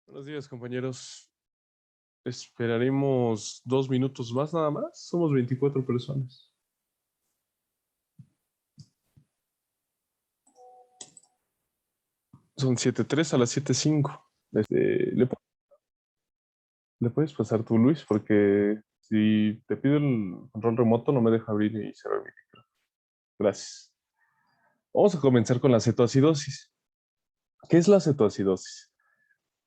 Buenos días, compañeros. Esperaremos 2 minutos más nada más. Somos 24 personas. Son 7:03 a las 7:05. ¿Le puedes pasar tú, Luis? Porque si te pido el control remoto no me deja abrir y cerrar mi micro. Gracias. Vamos a comenzar con la cetoacidosis. ¿Qué es la cetoacidosis?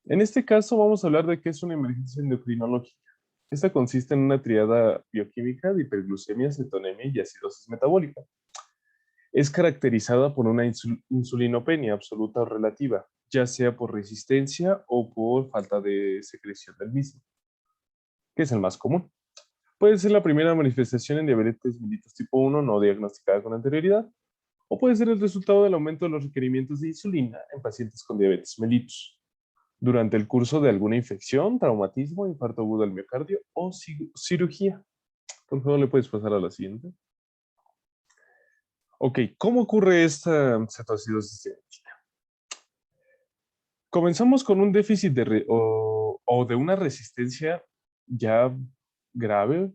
En este caso vamos a hablar de qué es una emergencia endocrinológica. Esta consiste en una triada bioquímica de hiperglucemia, cetonemia y acidosis metabólica. Es caracterizada por una insulinopenia absoluta o relativa, ya sea por resistencia o por falta de secreción del mismo, que es el más común. Puede ser la primera manifestación en diabetes mellitus tipo 1 no diagnosticada con anterioridad, o puede ser el resultado del aumento de los requerimientos de insulina en pacientes con diabetes mellitus, durante el curso de alguna infección, traumatismo, infarto agudo del miocardio o cirugía. Por favor, le puedes pasar a la siguiente. Ok, ¿cómo ocurre esta cetoacidosis? Comenzamos con un déficit o de una resistencia ya grave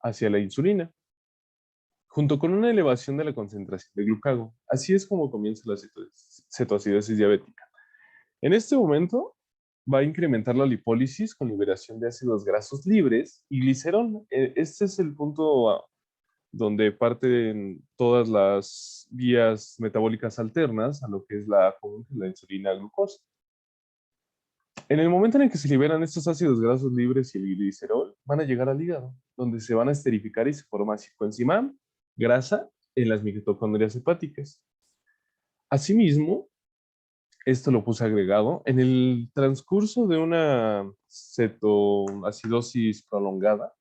hacia la insulina, junto con una elevación de la concentración de glucagon. Así es como comienza la cetoacidosis diabética. En este momento va a incrementar la lipólisis con liberación de ácidos grasos libres y glicerol. Este es el punto donde parten todas las vías metabólicas alternas a lo que es la insulina glucosa. En el momento en el que se liberan estos ácidos grasos libres y el glicerol, van a llegar al hígado, donde se van a esterificar y se forma coenzima, grasa en las mitocondrias hepáticas. Asimismo, esto lo puse agregado, en el transcurso de una cetoacidosis prolongada,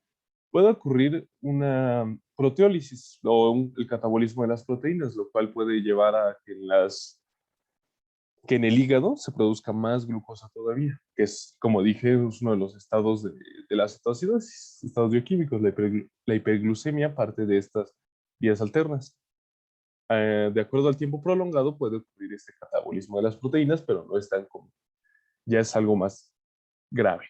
puede ocurrir una proteólisis o el catabolismo de las proteínas, lo cual puede llevar a que en el hígado se produzca más glucosa todavía, que es, como dije, es uno de los estados de la cetoacidosis, estados bioquímicos. La hiperglucemia parte de estas vías alternas. De acuerdo al tiempo prolongado puede ocurrir este catabolismo de las proteínas, pero no es tan común. Ya es algo más grave.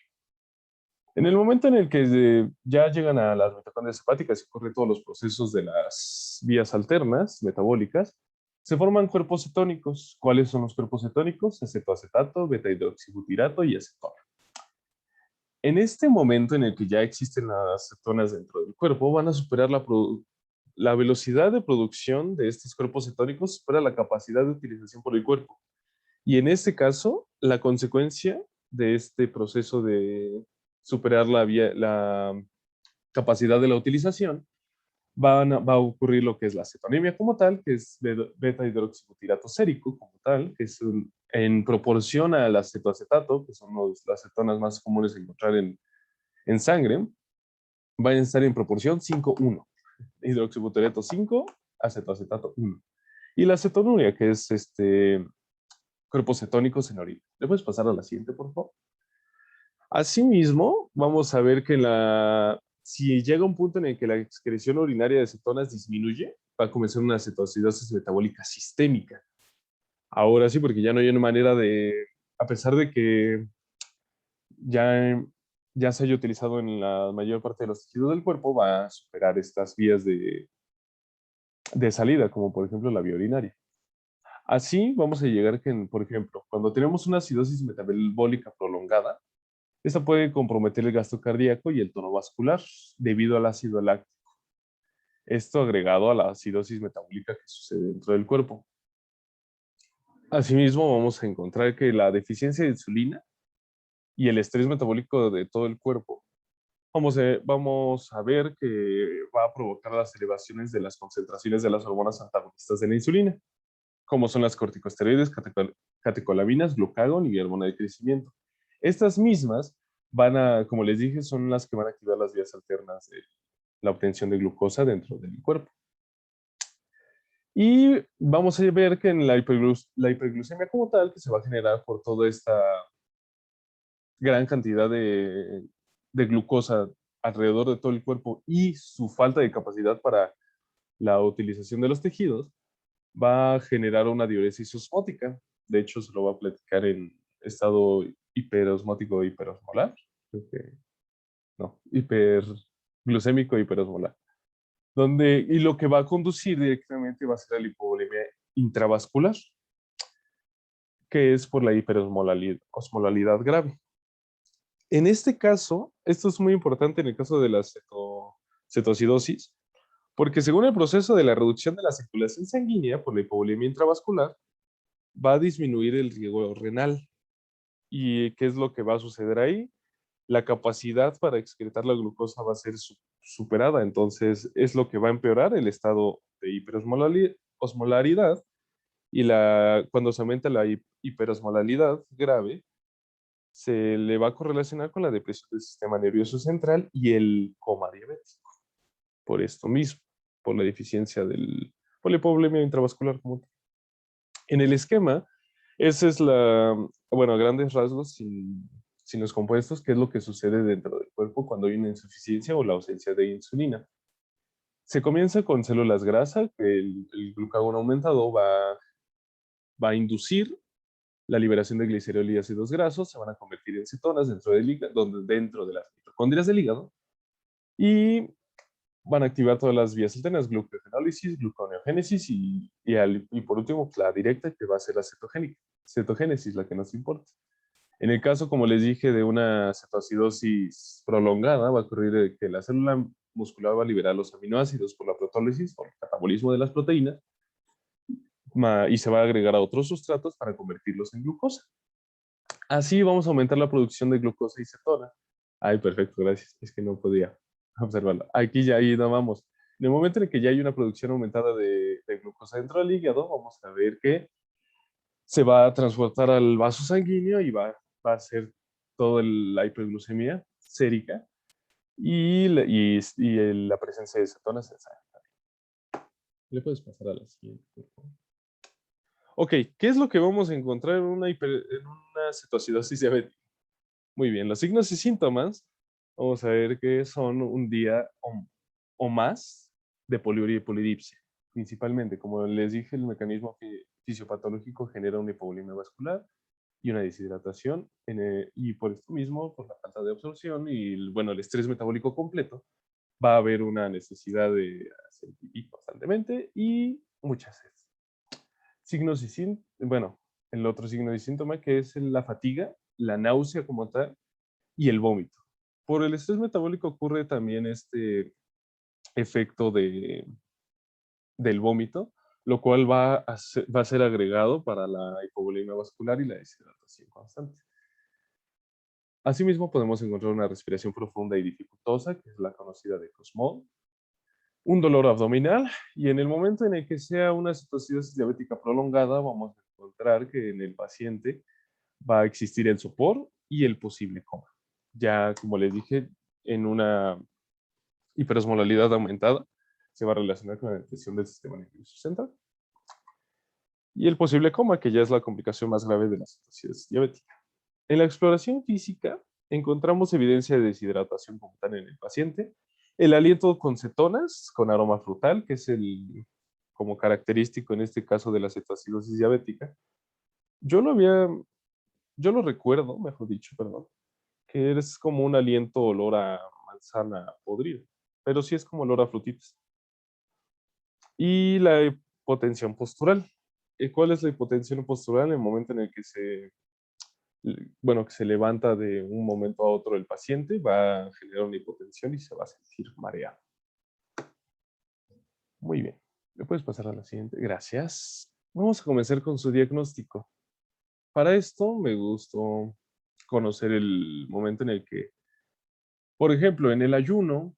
En el momento en el que ya llegan a las mitocondrias hepáticas y ocurren todos los procesos de las vías alternas metabólicas, se forman cuerpos cetónicos. ¿Cuáles son los cuerpos cetónicos? Acetoacetato, beta-hidroxibutirato y acetona. En este momento en el que ya existen las cetonas dentro del cuerpo, van a superar la velocidad de producción de estos cuerpos cetónicos, supera la capacidad de utilización por el cuerpo. Y en este caso, la consecuencia de este proceso de superar la capacidad de la utilización, va a ocurrir lo que es la cetonemia como tal, que es beta-hidroxibutirato sérico como tal, que es en proporción al acetoacetato, que son las cetonas más comunes de encontrar en sangre, van a estar en proporción 5:1. Hidroxibutirato 5, acetoacetato 1. Y la cetonuria, que es cuerpos cetónicos en orina. ¿Le puedes pasar a la siguiente, por favor? Asimismo, vamos a ver que si llega un punto en el que la excreción urinaria de cetonas disminuye, va a comenzar una cetoacidosis metabólica sistémica. Ahora sí, porque ya no hay una manera a pesar de que ya, ya se haya utilizado en la mayor parte de los tejidos del cuerpo, va a superar estas vías de salida, como por ejemplo la vía urinaria. Así vamos a llegar que, por ejemplo, cuando tenemos una acidosis metabólica prolongada, esta puede comprometer el gasto cardíaco y el tono vascular debido al ácido láctico. Esto agregado a la acidosis metabólica que sucede dentro del cuerpo. Asimismo, vamos a encontrar que la deficiencia de insulina y el estrés metabólico de todo el cuerpo, vamos a ver que va a provocar las elevaciones de las concentraciones de las hormonas antagonistas de la insulina, como son las corticosteroides, catecolaminas, glucagón y hormona de crecimiento. Estas mismas como les dije, son las que van a activar las vías alternas de la obtención de glucosa dentro del cuerpo. Y vamos a ver que en la hiperglucemia como tal, que se va a generar por toda esta gran cantidad de glucosa alrededor de todo el cuerpo y su falta de capacidad para la utilización de los tejidos, va a generar una diuresis osmótica. De hecho, se lo va a platicar en estado hiperosmótico hiperosmolar. Creo que no, hiperglucémico hiperosmolar. Y lo que va a conducir directamente va a ser la hipovolemia intravascular, que es por la hiperosmolalidad grave. En este caso, esto es muy importante en el caso de la cetoacidosis, porque según el proceso de la reducción de la circulación sanguínea por la hipovolemia intravascular, va a disminuir el riego renal. ¿Y qué es lo que va a suceder ahí? La capacidad para excretar la glucosa va a ser superada, entonces es lo que va a empeorar el estado de hiperosmolaridad y cuando se aumenta la hiperosmolalidad grave, se le va a correlacionar con la depresión del sistema nervioso central y el coma diabético, por esto mismo, por la deficiencia por la hipovolemia intravascular como tal. En el esquema, esa es bueno, a grandes rasgos, sin los compuestos, qué es lo que sucede dentro del cuerpo cuando hay una insuficiencia o la ausencia de insulina. Se comienza con células grasa, que el glucagón aumentado va a inducir la liberación de glicerol y ácidos grasos, se van a convertir en cetonas dentro del hígado, dentro de las mitocondrias del hígado, y van a activar todas las vías alternas, glucogenólisis, gluconeogénesis y por último la directa, que va a ser la cetogénesis, la que nos importa. En el caso, como les dije, de una cetoacidosis prolongada, va a ocurrir que la célula muscular va a liberar los aminoácidos por la protólisis, por el catabolismo de las proteínas, y se va a agregar a otros sustratos para convertirlos en glucosa. Así vamos a aumentar la producción de glucosa y cetona. Ay, perfecto, gracias. Es que no podía observarlo. Aquí ya ahí no vamos. En el momento en el que ya hay una producción aumentada de glucosa dentro del hígado, vamos a ver que se va a transportar al vaso sanguíneo y va a hacer toda la hiperglucemia sérica y la presencia de cetonas en sangre. ¿Le puedes pasar a la siguiente, por favor? Ok, ¿qué es lo que vamos a encontrar en una cetoacidosis diabética? Muy bien, los signos y síntomas, vamos a ver que son un día o más de poliuria y polidipsia. Principalmente, como les dije, el mecanismo fisiopatológico genera una hipovolemia vascular y una deshidratación, y por esto mismo, por la falta de absorción y bueno, el estrés metabólico completo, va a haber una necesidad de hacer pipí constantemente y muchas sed. Signos y bueno, el otro signo y síntoma que es la fatiga, la náusea como tal y el vómito. Por el estrés metabólico ocurre también este efecto del vómito, lo cual va a ser agregado para la hipovolemia vascular y la deshidratación constante. Asimismo, podemos encontrar una respiración profunda y dificultosa, que es la conocida de Kussmaul, un dolor abdominal, y en el momento en el que sea una cetoacidosis diabética prolongada, vamos a encontrar que en el paciente va a existir el sopor y el posible coma. Ya, como les dije, en una hiperosmolalidad aumentada, se va a relacionar con la depresión del sistema nervioso central. Y el posible coma, que ya es la complicación más grave de la cetoacidosis diabética. En la exploración física, encontramos evidencia de deshidratación como tal en el paciente, el aliento con cetonas, con aroma frutal, que es como característico en este caso de la cetoacidosis diabética. Yo yo lo recuerdo, mejor dicho, perdón, que es como un aliento olor a manzana podrida, pero sí es como olor a frutitas. Y la hipotensión postural. ¿Cuál es la hipotensión postural? En el momento en el que que se levanta de un momento a otro el paciente, va a generar una hipotensión y se va a sentir mareado. Muy bien. ¿Le puedes pasar a la siguiente? Gracias. Vamos a comenzar con su diagnóstico. Para esto me gustó conocer el momento en el que, por ejemplo, en el ayuno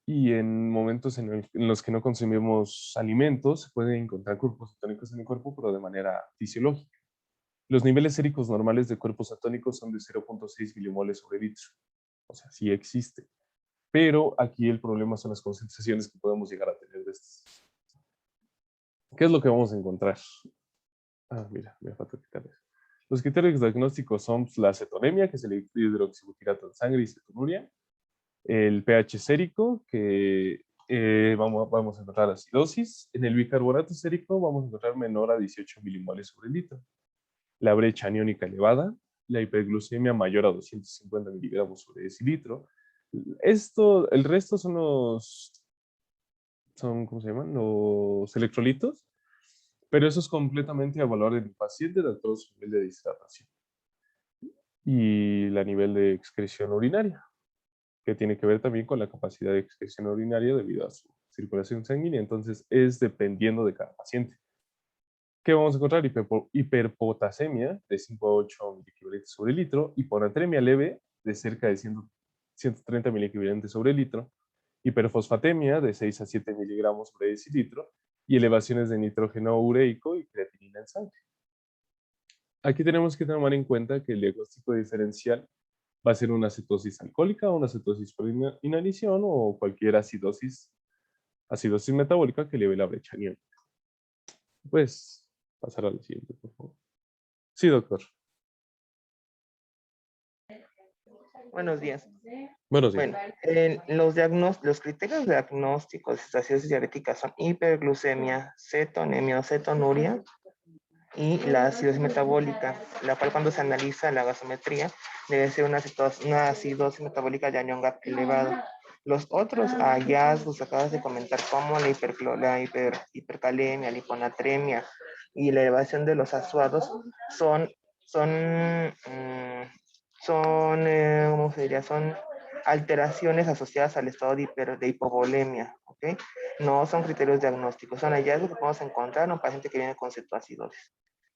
y en momentos en los que no consumimos alimentos, se pueden encontrar cuerpos cetónicos en el cuerpo, pero de manera fisiológica. Los niveles séricos normales de cuerpos cetónicos son de 0.6 milimoles sobre litro. O sea, sí existe. Pero aquí el problema son las concentraciones que podemos llegar a tener de estas. ¿Qué es lo que vamos a encontrar? Ah, mira, me falta quitar eso. Los criterios diagnósticos son pues, la cetonemia, que es el hidroxibutirato en sangre y cetonuria, el pH sérico, que vamos a encontrar acidosis. En el bicarbonato sérico vamos a encontrar menor a 18 milimoles sobre litro. La brecha aniónica elevada, la hiperglucemia mayor a 250 miligramos sobre decilitro. El resto ¿cómo se llaman? Los electrolitos, pero eso es completamente a valor del paciente, de acuerdo a su nivel de deshidratación y la nivel de excreción urinaria, que tiene que ver también con la capacidad de excreción urinaria debido a su circulación sanguínea. Entonces, es dependiendo de cada paciente. ¿Qué vamos a encontrar? Hiperpotasemia de 5 a 8 miliequivalentes sobre litro, hiponatremia leve de cerca de 130 miliequivalentes sobre litro, hiperfosfatemia de 6 a 7 miligramos sobre decilitro y elevaciones de nitrógeno ureico y creatinina en sangre. Aquí tenemos que tomar en cuenta que el diagnóstico diferencial va a ser una cetosis alcohólica, una cetosis por inanición o cualquier acidosis metabólica que eleve la brecha aniónica. Pues, pasar a la siguiente, por favor. Sí, doctor. Buenos días. Buenos días. Bueno, los criterios diagnósticos de acidosis diabética son hiperglucemia, cetonemia o cetonuria y la acidosis metabólica, la cual cuando se analiza la gasometría debe ser una acidosis metabólica de anión GAP elevado. Los otros hallazgos acabas de comentar, como la hipercalemia, la hiponatremia y la elevación de los azuados, son ¿cómo se diría? Son alteraciones asociadas al estado de hipovolemia, ¿ok? No son criterios diagnósticos, son hallazgos que podemos encontrar en un paciente que viene con cetoacidosis.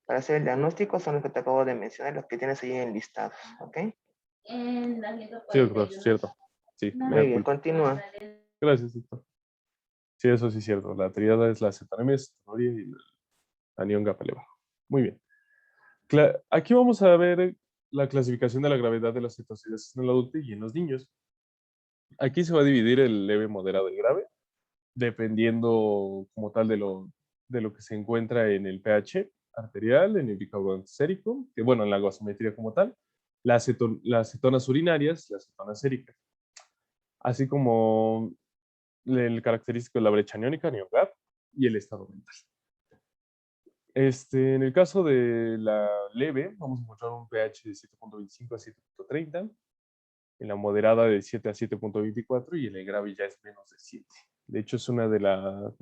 Para hacer el diagnóstico son los que te acabo de mencionar, los que tienes ahí enlistados, ¿ok? Sí, doctor, cierto. Sí, Muy bien, continúa. Gracias, doctor. Sí, eso sí es cierto. La triada es la cetonemia, cetonuria y la anión GAP elevado. Muy bien. Aquí vamos a ver la clasificación de la gravedad de la cetoacidosis en el adulto y en los niños. Aquí se va a dividir el leve, moderado y grave, dependiendo como tal de lo que se encuentra en el pH arterial, en el bicarbonato sérico, que bueno, en la gasometría como tal, las cetonas urinarias, las cetonas séricas, así como el característico de la brecha aniónica, anión GAP, y el estado mental. En el caso de la leve, vamos a encontrar un pH de 7.25 a 7.30, en la moderada de 7 a 7.24 y en el grave ya es menos de 7. De hecho, es uno de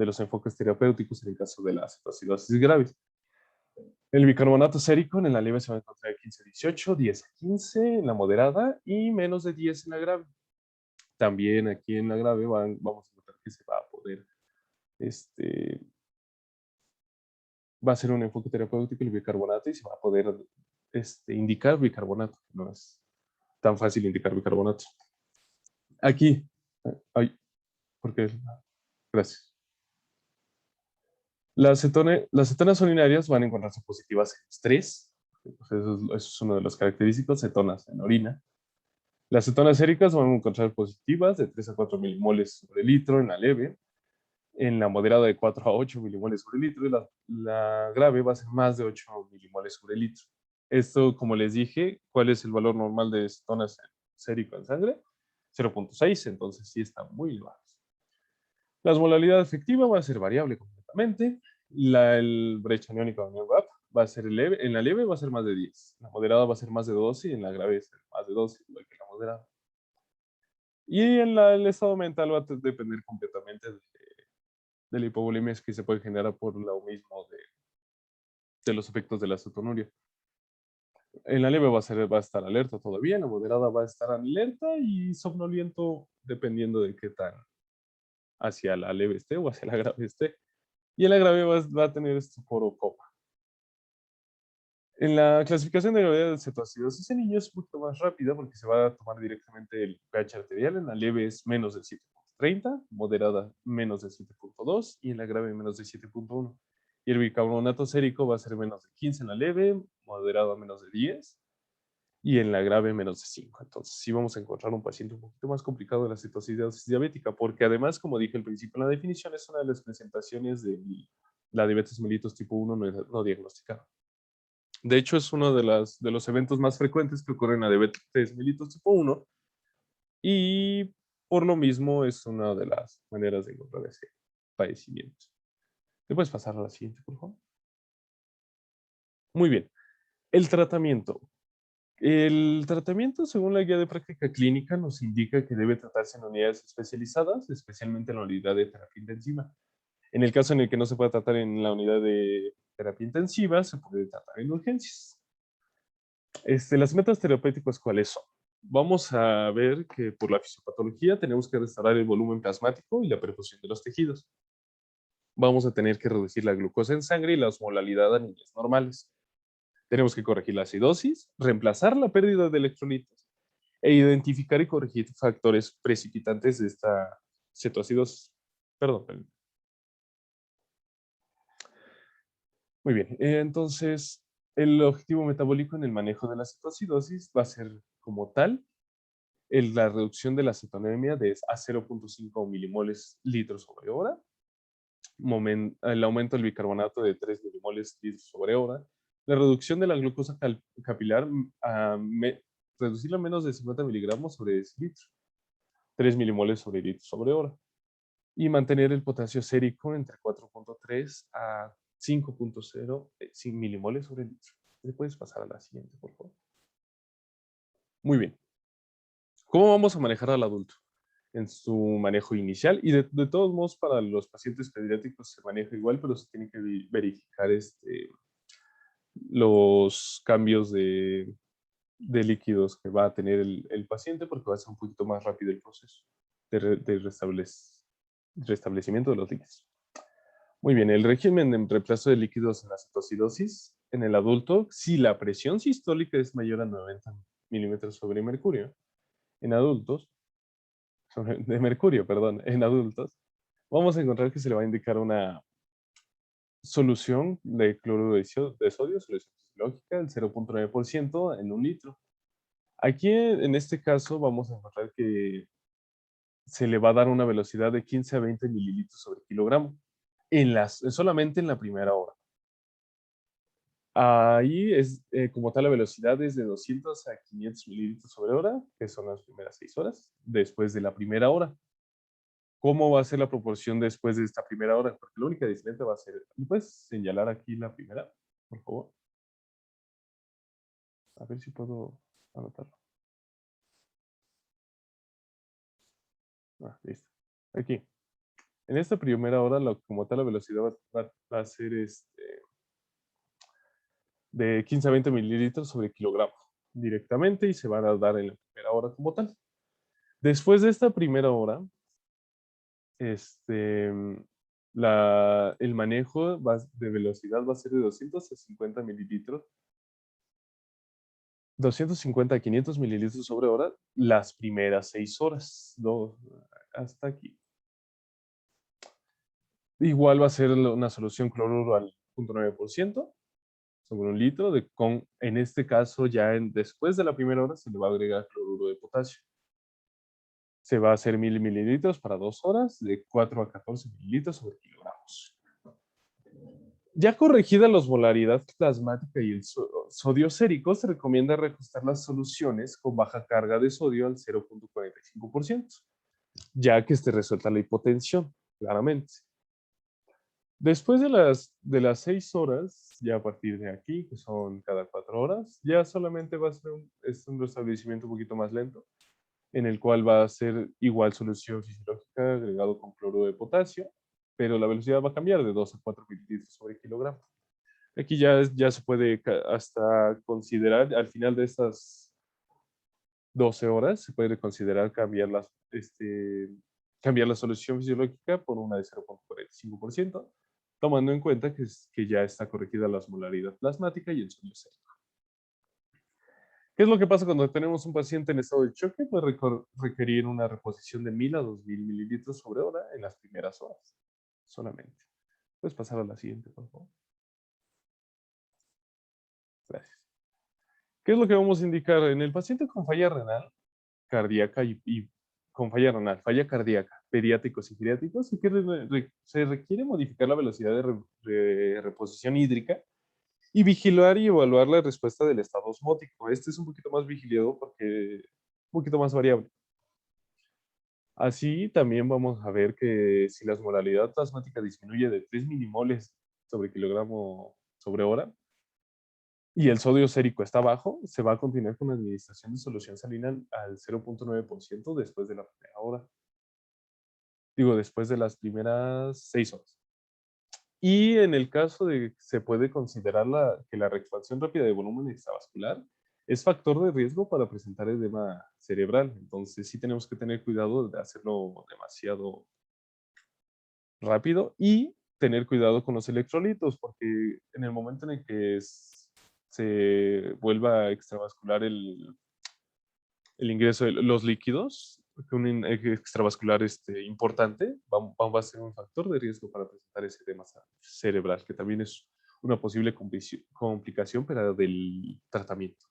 los enfoques terapéuticos en el caso de la cetoacidosis graves. El bicarbonato sérico en la leve se va a encontrar de 15 a 18, 10 a 15 en la moderada y menos de 10 en la grave. También aquí en la grave vamos a encontrar que se va a poder, va a ser un enfoque terapéutico el bicarbonato y se va a poder indicar bicarbonato. No es tan fácil indicar bicarbonato. Aquí, ay, porque, gracias. Las cetonas urinarias van a encontrarse positivas en estrés, pues eso es uno de los característicos, cetonas en orina. Las cetonas séricas van a encontrar positivas de 3 a 4 milimoles sobre litro en la leve, en la moderada de 4 a 8 milimoles sobre litro y la grave va a ser más de 8 milimoles sobre litro. Esto, como les dije, ¿cuál es el valor normal de cetonas sérico en sangre? 0.6, entonces sí está muy bajo. La osmolaridad efectiva va a ser variable completamente. El brecha aniónica o NEOGAP va a ser leve. En la leve va a ser más de 10. En la moderada va a ser más de 12 y en la grave ser más de 12, igual que en la moderada. Y el estado mental va a depender completamente de la hipovolemia que se puede generar por lo mismo de los efectos de la cetonuria. En la leve va a estar alerta todavía, en la moderada va a estar alerta y somnoliento dependiendo de qué tan hacia la leve esté o hacia la grave esté. Y en la grave va a tener foro coma. En la clasificación de gravedad de cetoacidosis en niños es un poquito más rápida porque se va a tomar directamente el pH arterial. En la leve es menos de 7.30, moderada menos de 7.2 y en la grave menos de 7.1. Y el bicarbonato sérico va a ser menos de 15 en la leve, moderado a menos de 10 y en la grave menos de 5. Entonces sí vamos a encontrar un paciente un poquito más complicado de la cetoacidosis diabética porque además, como dije al principio en la definición, es una de las presentaciones de la diabetes mellitus tipo 1 no diagnosticada. De hecho, es uno de los eventos más frecuentes que ocurren en la diabetes mellitus tipo 1 y por lo mismo es una de las maneras de encontrar ese padecimiento. ¿Te puedes pasar a la siguiente, por favor? Muy bien. El tratamiento. El tratamiento, según la guía de práctica clínica, nos indica que debe tratarse en unidades especializadas, especialmente en la unidad de terapia intensiva. En el caso en el que no se pueda tratar en la unidad de terapia intensiva, se puede tratar en urgencias. Las metas terapéuticas, ¿cuáles son? Vamos a ver que por la fisiopatología tenemos que restaurar el volumen plasmático y la perfusión de los tejidos. Vamos a tener que reducir la glucosa en sangre y la osmolalidad a niveles normales. Tenemos que corregir la acidosis, reemplazar la pérdida de electrolitos e identificar y corregir factores precipitantes de esta cetoacidosis. Perdón. Muy bien, entonces el objetivo metabólico en el manejo de la cetoacidosis va a ser como tal la reducción de la cetonemia a 0.5 milimoles litros sobre hora, el aumento del bicarbonato de 3 milimoles litros sobre hora, la reducción de la glucosa capilar reducirla a menos de 50 miligramos sobre decilitro, 3 milimoles sobre litro sobre hora, y mantener el potasio sérico entre 4.3 a 5.0 milimoles sobre litro. ¿Le puedes pasar a la siguiente, por favor? Muy bien. ¿Cómo vamos a manejar al adulto? En su manejo inicial, y de todos modos para los pacientes pediátricos se maneja igual, pero se tiene que verificar los cambios de líquidos que va a tener el paciente, porque va a ser un poquito más rápido el proceso de restablecimiento de los líquidos. Muy bien, el régimen de reemplazo de líquidos en la cetoacidosis en el adulto, si la presión sistólica es mayor a 90 milímetros sobre mercurio, en adultos, de mercurio, perdón, en adultos, vamos a encontrar que se le va a indicar una solución de cloruro de sodio, solución fisiológica, del 0.9% en un litro. Aquí, en este caso, vamos a encontrar que se le va a dar una velocidad de 15 a 20 mililitros sobre kilogramo, solamente en la primera hora. Ahí es, como tal, la velocidad es de 200 a 500 mililitros sobre hora, que son las primeras 6 horas, después de la primera hora. ¿Cómo va a ser la proporción después de esta primera hora? Porque la única diferencia va a ser, ¿puedes señalar aquí la primera, por favor? A ver si puedo anotarlo. Listo. Aquí. En esta primera hora, como tal, la velocidad va a ser de 15 a 20 mililitros sobre kilogramo directamente, y se van a dar en la primera hora como tal. Después de esta primera hora, el manejo de velocidad va a ser de 250 mililitros, 250 a 500 mililitros sobre hora las primeras 6 horas, hasta aquí. Igual va a ser una solución cloruro al 0.9% sobre un litro, en este caso ya después de la primera hora se le va a agregar cloruro de potasio. Se va a hacer 1000 mililitros para 2 horas, de 4 a 14 mililitros sobre kilogramos. Ya corregida la osmolaridad plasmática y el sodio sérico, se recomienda reajustar las soluciones con baja carga de sodio al 0.45%, ya que esté resuelta la hipotensión, claramente. Después de las 6 horas, ya a partir de aquí, que son cada 4 horas, ya solamente va a ser un restablecimiento un poquito más lento, en el cual va a ser igual solución fisiológica agregado con cloruro de potasio, pero la velocidad va a cambiar de 2 a 4 mililitros sobre kilogramo. Aquí ya se puede hasta considerar, al final de estas 12 horas, se puede considerar cambiar la solución fisiológica por una de 0.45%, tomando en cuenta que ya está corregida la osmolaridad plasmática y el sodio sérico. ¿Qué es lo que pasa cuando tenemos un paciente en estado de choque? Puede requerir una reposición de 1000 a 2000 mililitros sobre hora en las primeras horas, solamente. Puedes pasar a la siguiente, por favor. Gracias. ¿Qué es lo que vamos a indicar? En el paciente con falla renal cardíaca y con falla renal, falla cardíaca, pediátricos y geriátricos, se requiere modificar la velocidad de reposición hídrica y vigilar y evaluar la respuesta del estado osmótico. Este es un poquito más vigilado porque es un poquito más variable. Así también vamos a ver que si la osmolaridad plasmática disminuye de 3 milimoles sobre kilogramo sobre hora, y el sodio sérico está bajo, se va a continuar con la administración de solución salina al 0.9% después de la primera hora. Digo, después de las primeras 6 horas. Y en el caso de que se puede considerar que la reexpansión rápida de volumen extravascular es factor de riesgo para presentar edema cerebral. Entonces sí tenemos que tener cuidado de hacerlo demasiado rápido y tener cuidado con los electrolitos, porque en el momento en el que se vuelva extravascular el ingreso de los líquidos, que un extravascular importante va a ser un factor de riesgo para presentar ese edema cerebral, que también es una posible complicación pero del tratamiento.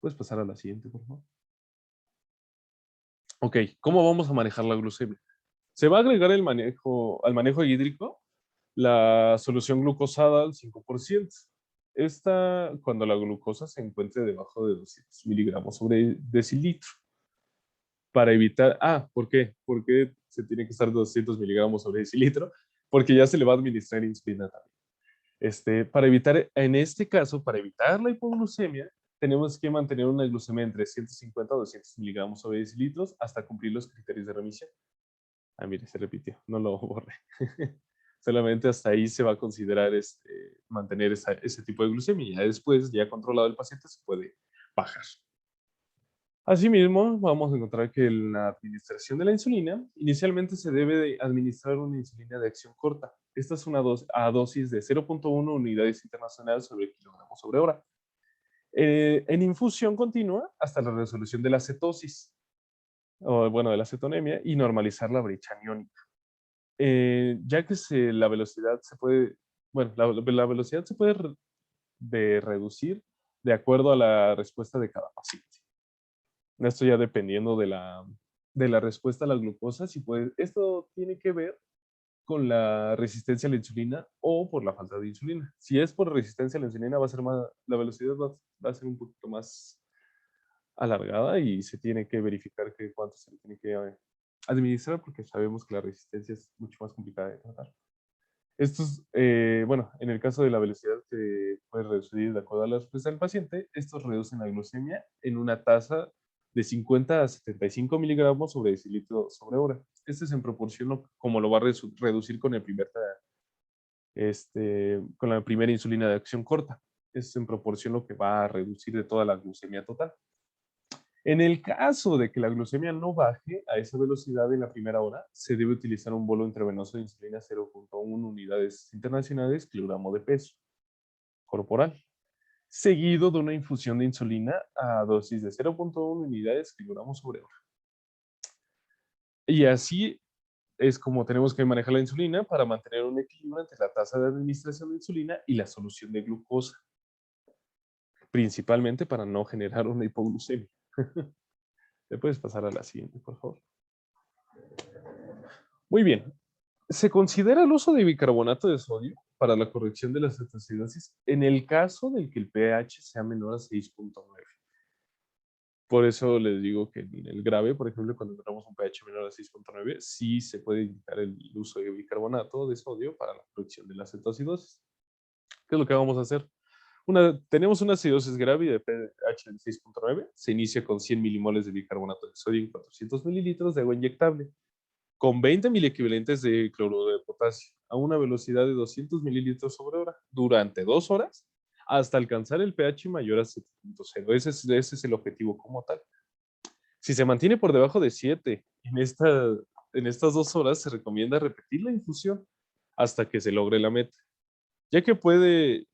Puedes pasar a la siguiente, por favor. Ok, ¿cómo vamos a manejar la glucemia? Se va a agregar al manejo hídrico la solución glucosada al 5%. Esta, cuando la glucosa se encuentre debajo de 200 miligramos sobre decilitro. Para evitar, ¿por qué? ¿Por qué se tiene que estar 200 miligramos sobre decilitro? Porque ya se le va a administrar insulina también. Para evitar, en este caso, para evitar la hipoglucemia, tenemos que mantener una glucemia entre 150 a 200 miligramos sobre decilitros hasta cumplir los criterios de remisión. Mire, se repitió, no lo borré. Solamente hasta ahí se va a considerar mantener ese tipo de glucemia. Ya después, ya controlado el paciente, se puede bajar. Asimismo, vamos a encontrar que en la administración de la insulina, inicialmente se debe de administrar una insulina de acción corta. Esta es una dosis de 0.1 unidades internacionales sobre kilogramo sobre hora. En infusión continua hasta la resolución de la cetosis, de la cetonemia, y normalizar la brecha aniónica. Ya que la velocidad se puede, la velocidad se puede reducir de acuerdo a la respuesta de cada paciente. Esto ya dependiendo de la respuesta a la glucosa, esto tiene que ver con la resistencia a la insulina o por la falta de insulina. Si es por resistencia a la insulina, la velocidad va a ser un poquito más alargada y se tiene que verificar cuánto se le tiene que administrar porque sabemos que la resistencia es mucho más complicada de tratar. En el caso de la velocidad que puede reducir de acuerdo a la respuesta del paciente, estos reducen la glucemia en una tasa de 50 a 75 miligramos sobre decilitro sobre hora. Este es en proporción como lo va a reducir con con la primera insulina de acción corta. Es en proporción lo que va a reducir de toda la glucemia total. En el caso de que la glucemia no baje a esa velocidad en la primera hora, se debe utilizar un bolo intravenoso de insulina 0.1 unidades internacionales kilogramo de peso corporal, seguido de una infusión de insulina a dosis de 0.1 unidades kilogramo sobre hora. Y así es como tenemos que manejar la insulina para mantener un equilibrio entre la tasa de administración de insulina y la solución de glucosa, principalmente para no generar una hipoglucemia. ¿Le puedes pasar a la siguiente, por favor? Muy bien. Se considera el uso de bicarbonato de sodio para la corrección de las cetoacidosis en el caso del que el pH sea menor a 6.9. Por eso les digo que en el grave, por ejemplo, cuando tenemos un pH menor a 6.9, sí se puede indicar el uso de bicarbonato de sodio para la corrección de la cetoacidosis. ¿Qué es lo que vamos a hacer? Tenemos una acidosis grave de pH de 6.9, se inicia con 100 milimoles de bicarbonato de sodio en 400 mililitros de agua inyectable, con 20 milequivalentes de cloruro de potasio, a una velocidad de 200 mililitros sobre hora, durante 2 horas, hasta alcanzar el pH mayor a 7.0. Ese es el objetivo como tal. Si se mantiene por debajo de 7 en estas 2 horas, se recomienda repetir la infusión hasta que se logre la meta. Ya que puede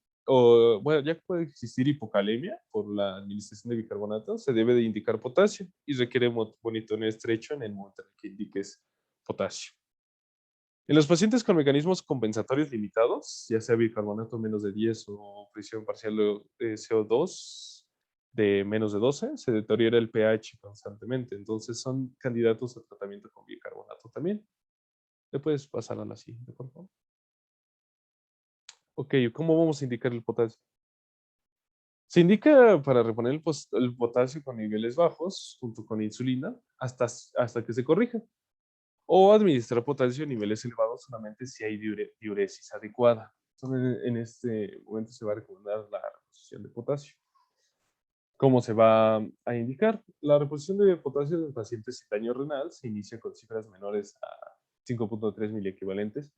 existir hipocalemia por la administración de bicarbonato, se debe de indicar potasio y requiere monitoreo estrecho en el momento en que indiques potasio. En los pacientes con mecanismos compensatorios limitados, ya sea bicarbonato menos de 10 o presión parcial de CO2 de menos de 12, se deteriora el pH constantemente. Entonces son candidatos a tratamiento con bicarbonato también. ¿Le puedes pasar a la siguiente, por favor? Ok, ¿cómo vamos a indicar el potasio? Se indica para reponer el potasio con niveles bajos, junto con insulina, hasta que se corrija. O administrar potasio a niveles elevados solamente si hay diuresis adecuada. Entonces, en este momento se va a recomendar la reposición de potasio. ¿Cómo se va a indicar? La reposición de potasio en pacientes sin daño renal se inicia con cifras menores a 5.3 miliequivalentes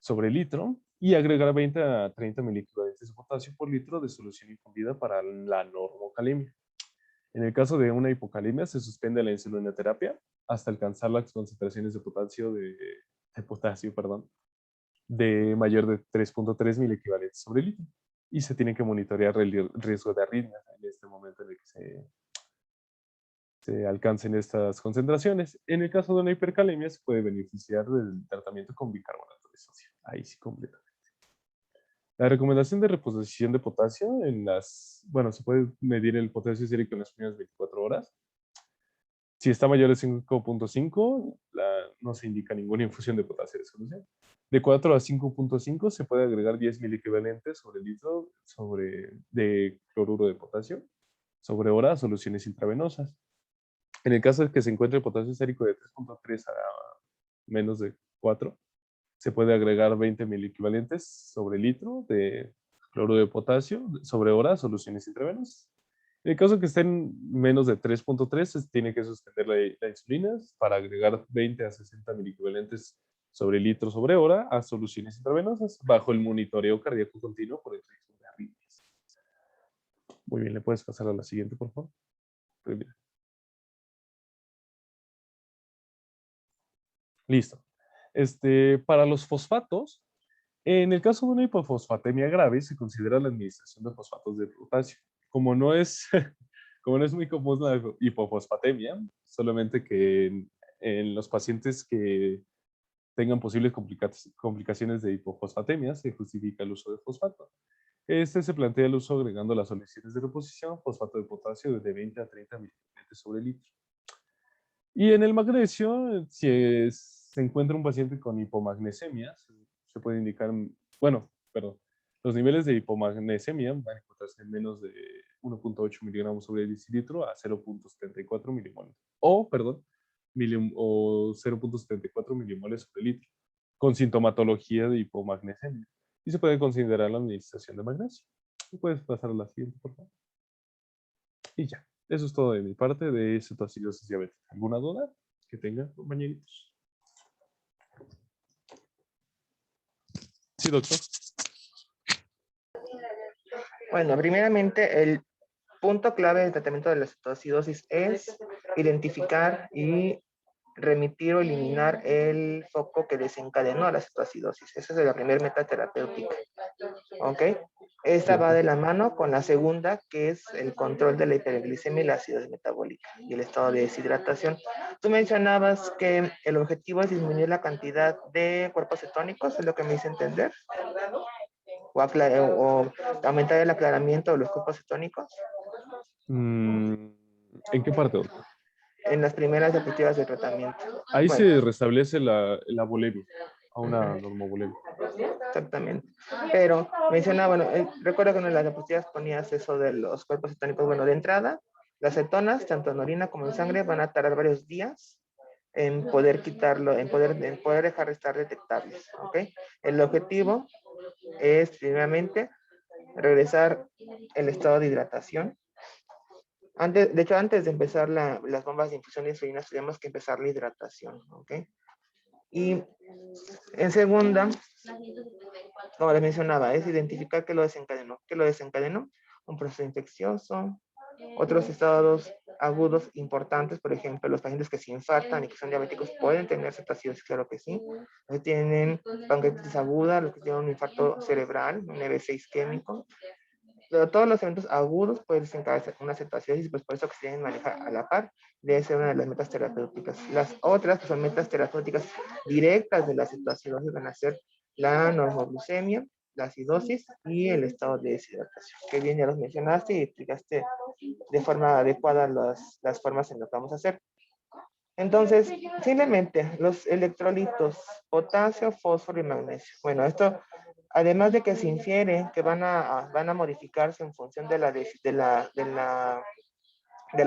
sobre litro y agregar 20 a 30 miliequivalentes de potasio por litro de solución infundida para la normocalemia. En el caso de una hipocalemia, se suspende la insulinoterapia hasta alcanzar las concentraciones de potasio de mayor de 3.3 miliequivalentes sobre litro. Y se tiene que monitorear el riesgo de arritmia en este momento en el que se alcancen estas concentraciones. En el caso de una hipercalemia, se puede beneficiar del tratamiento con bicarbonato de sodio. Ahí sí, completamente. La recomendación de reposición de potasio se puede medir el potasio sérico en las primeras 24 horas. Si está mayor de 5.5, no se indica ninguna infusión de potasio de solución. De 4 a 5.5 se puede agregar 10 miliequivalentes sobre litro de cloruro de potasio sobre hora a soluciones intravenosas. En el caso de que se encuentre el potasio sérico de 3.3 a menos de 4, se puede agregar 20 miliequivalentes sobre litro de cloruro de potasio sobre hora a soluciones intravenosas. En el caso que estén menos de 3.3, se tiene que suspender la insulina para agregar 20 a 60 miliequivalentes sobre litro sobre hora a soluciones intravenosas bajo el monitoreo cardíaco continuo por el riesgo de arritmias. Muy bien, ¿le puedes pasar a la siguiente, por favor? Primera. Listo. Para los fosfatos, en el caso de una hipofosfatemia grave, se considera la administración de fosfatos de potasio. Como no es muy común la hipofosfatemia, solamente que en los pacientes que tengan posibles complicaciones de hipofosfatemia, se justifica el uso de fosfato. Se plantea el uso agregando las soluciones de reposición, fosfato de potasio de 20 a 30 mililitros sobre litro. Y en el magnesio, si se encuentra un paciente con hipomagnesemia, se puede indicar, los niveles de hipomagnesemia van a encontrarse en menos de 1.8 miligramos sobre decilitro a 0.74 milimoles. O 0.74 milimoles sobre litro, con sintomatología de hipomagnesemia. Y se puede considerar la administración de magnesio. Puedes pasar a la siguiente, por favor. Y ya. Eso es todo de mi parte de cetoacidosis diabética. ¿Alguna duda que tengan, compañeritos? Sí, doctor. Bueno, primeramente, el punto clave del tratamiento de la cetoacidosis es identificar y remitir o eliminar el foco que desencadenó la cetoacidosis. Esa es la primera meta terapéutica. ¿Ok? Esta va de la mano con la segunda, que es el control de la hiperglicemia y la acidosis metabólica y el estado de deshidratación. Tú mencionabas que el objetivo es disminuir la cantidad de cuerpos cetónicos, es lo que me hice entender, o aumentar el aclaramiento de los cuerpos cetónicos. ¿En qué parte, doctor? En las primeras diapositivas de tratamiento. Ahí se restablece la volemia a una normovolemia. Exactamente. Pero mencionaba, recuerdo que en las diapositivas ponías eso de los cuerpos cetónicos. Bueno, de entrada, las cetonas, tanto en orina como en sangre, van a tardar varios días en poder quitarlo, en poder dejar de estar detectables. ¿Ok? El objetivo es, primeramente, regresar el estado de hidratación. De hecho, antes de empezar las bombas de infusión de insulina, tenemos que empezar la hidratación. ¿Ok? Y en segunda, como les mencionaba, es identificar qué lo desencadenó. ¿Qué lo desencadenó? Un proceso infeccioso, otros estados agudos importantes, por ejemplo, los pacientes que se infartan y que son diabéticos pueden tener cetoacidosis, claro que sí. Los que tienen pancreatitis aguda, los que tienen un infarto cerebral, un EB6 isquémico. Pero todos los eventos agudos pueden desencadenar una cetoacidosis, pues por eso que se tienen que manejar a la par, debe ser una de las metas terapéuticas. Las otras, que son metas terapéuticas directas de la cetoacidosis, van a ser la normoglucemia, la acidosis y el estado de deshidratación, que bien ya los mencionaste y explicaste de forma adecuada las formas en las que vamos a hacer. Entonces, simplemente los electrolitos, potasio, fósforo y magnesio. Bueno, esto, además de que se infiere que van a modificarse en función del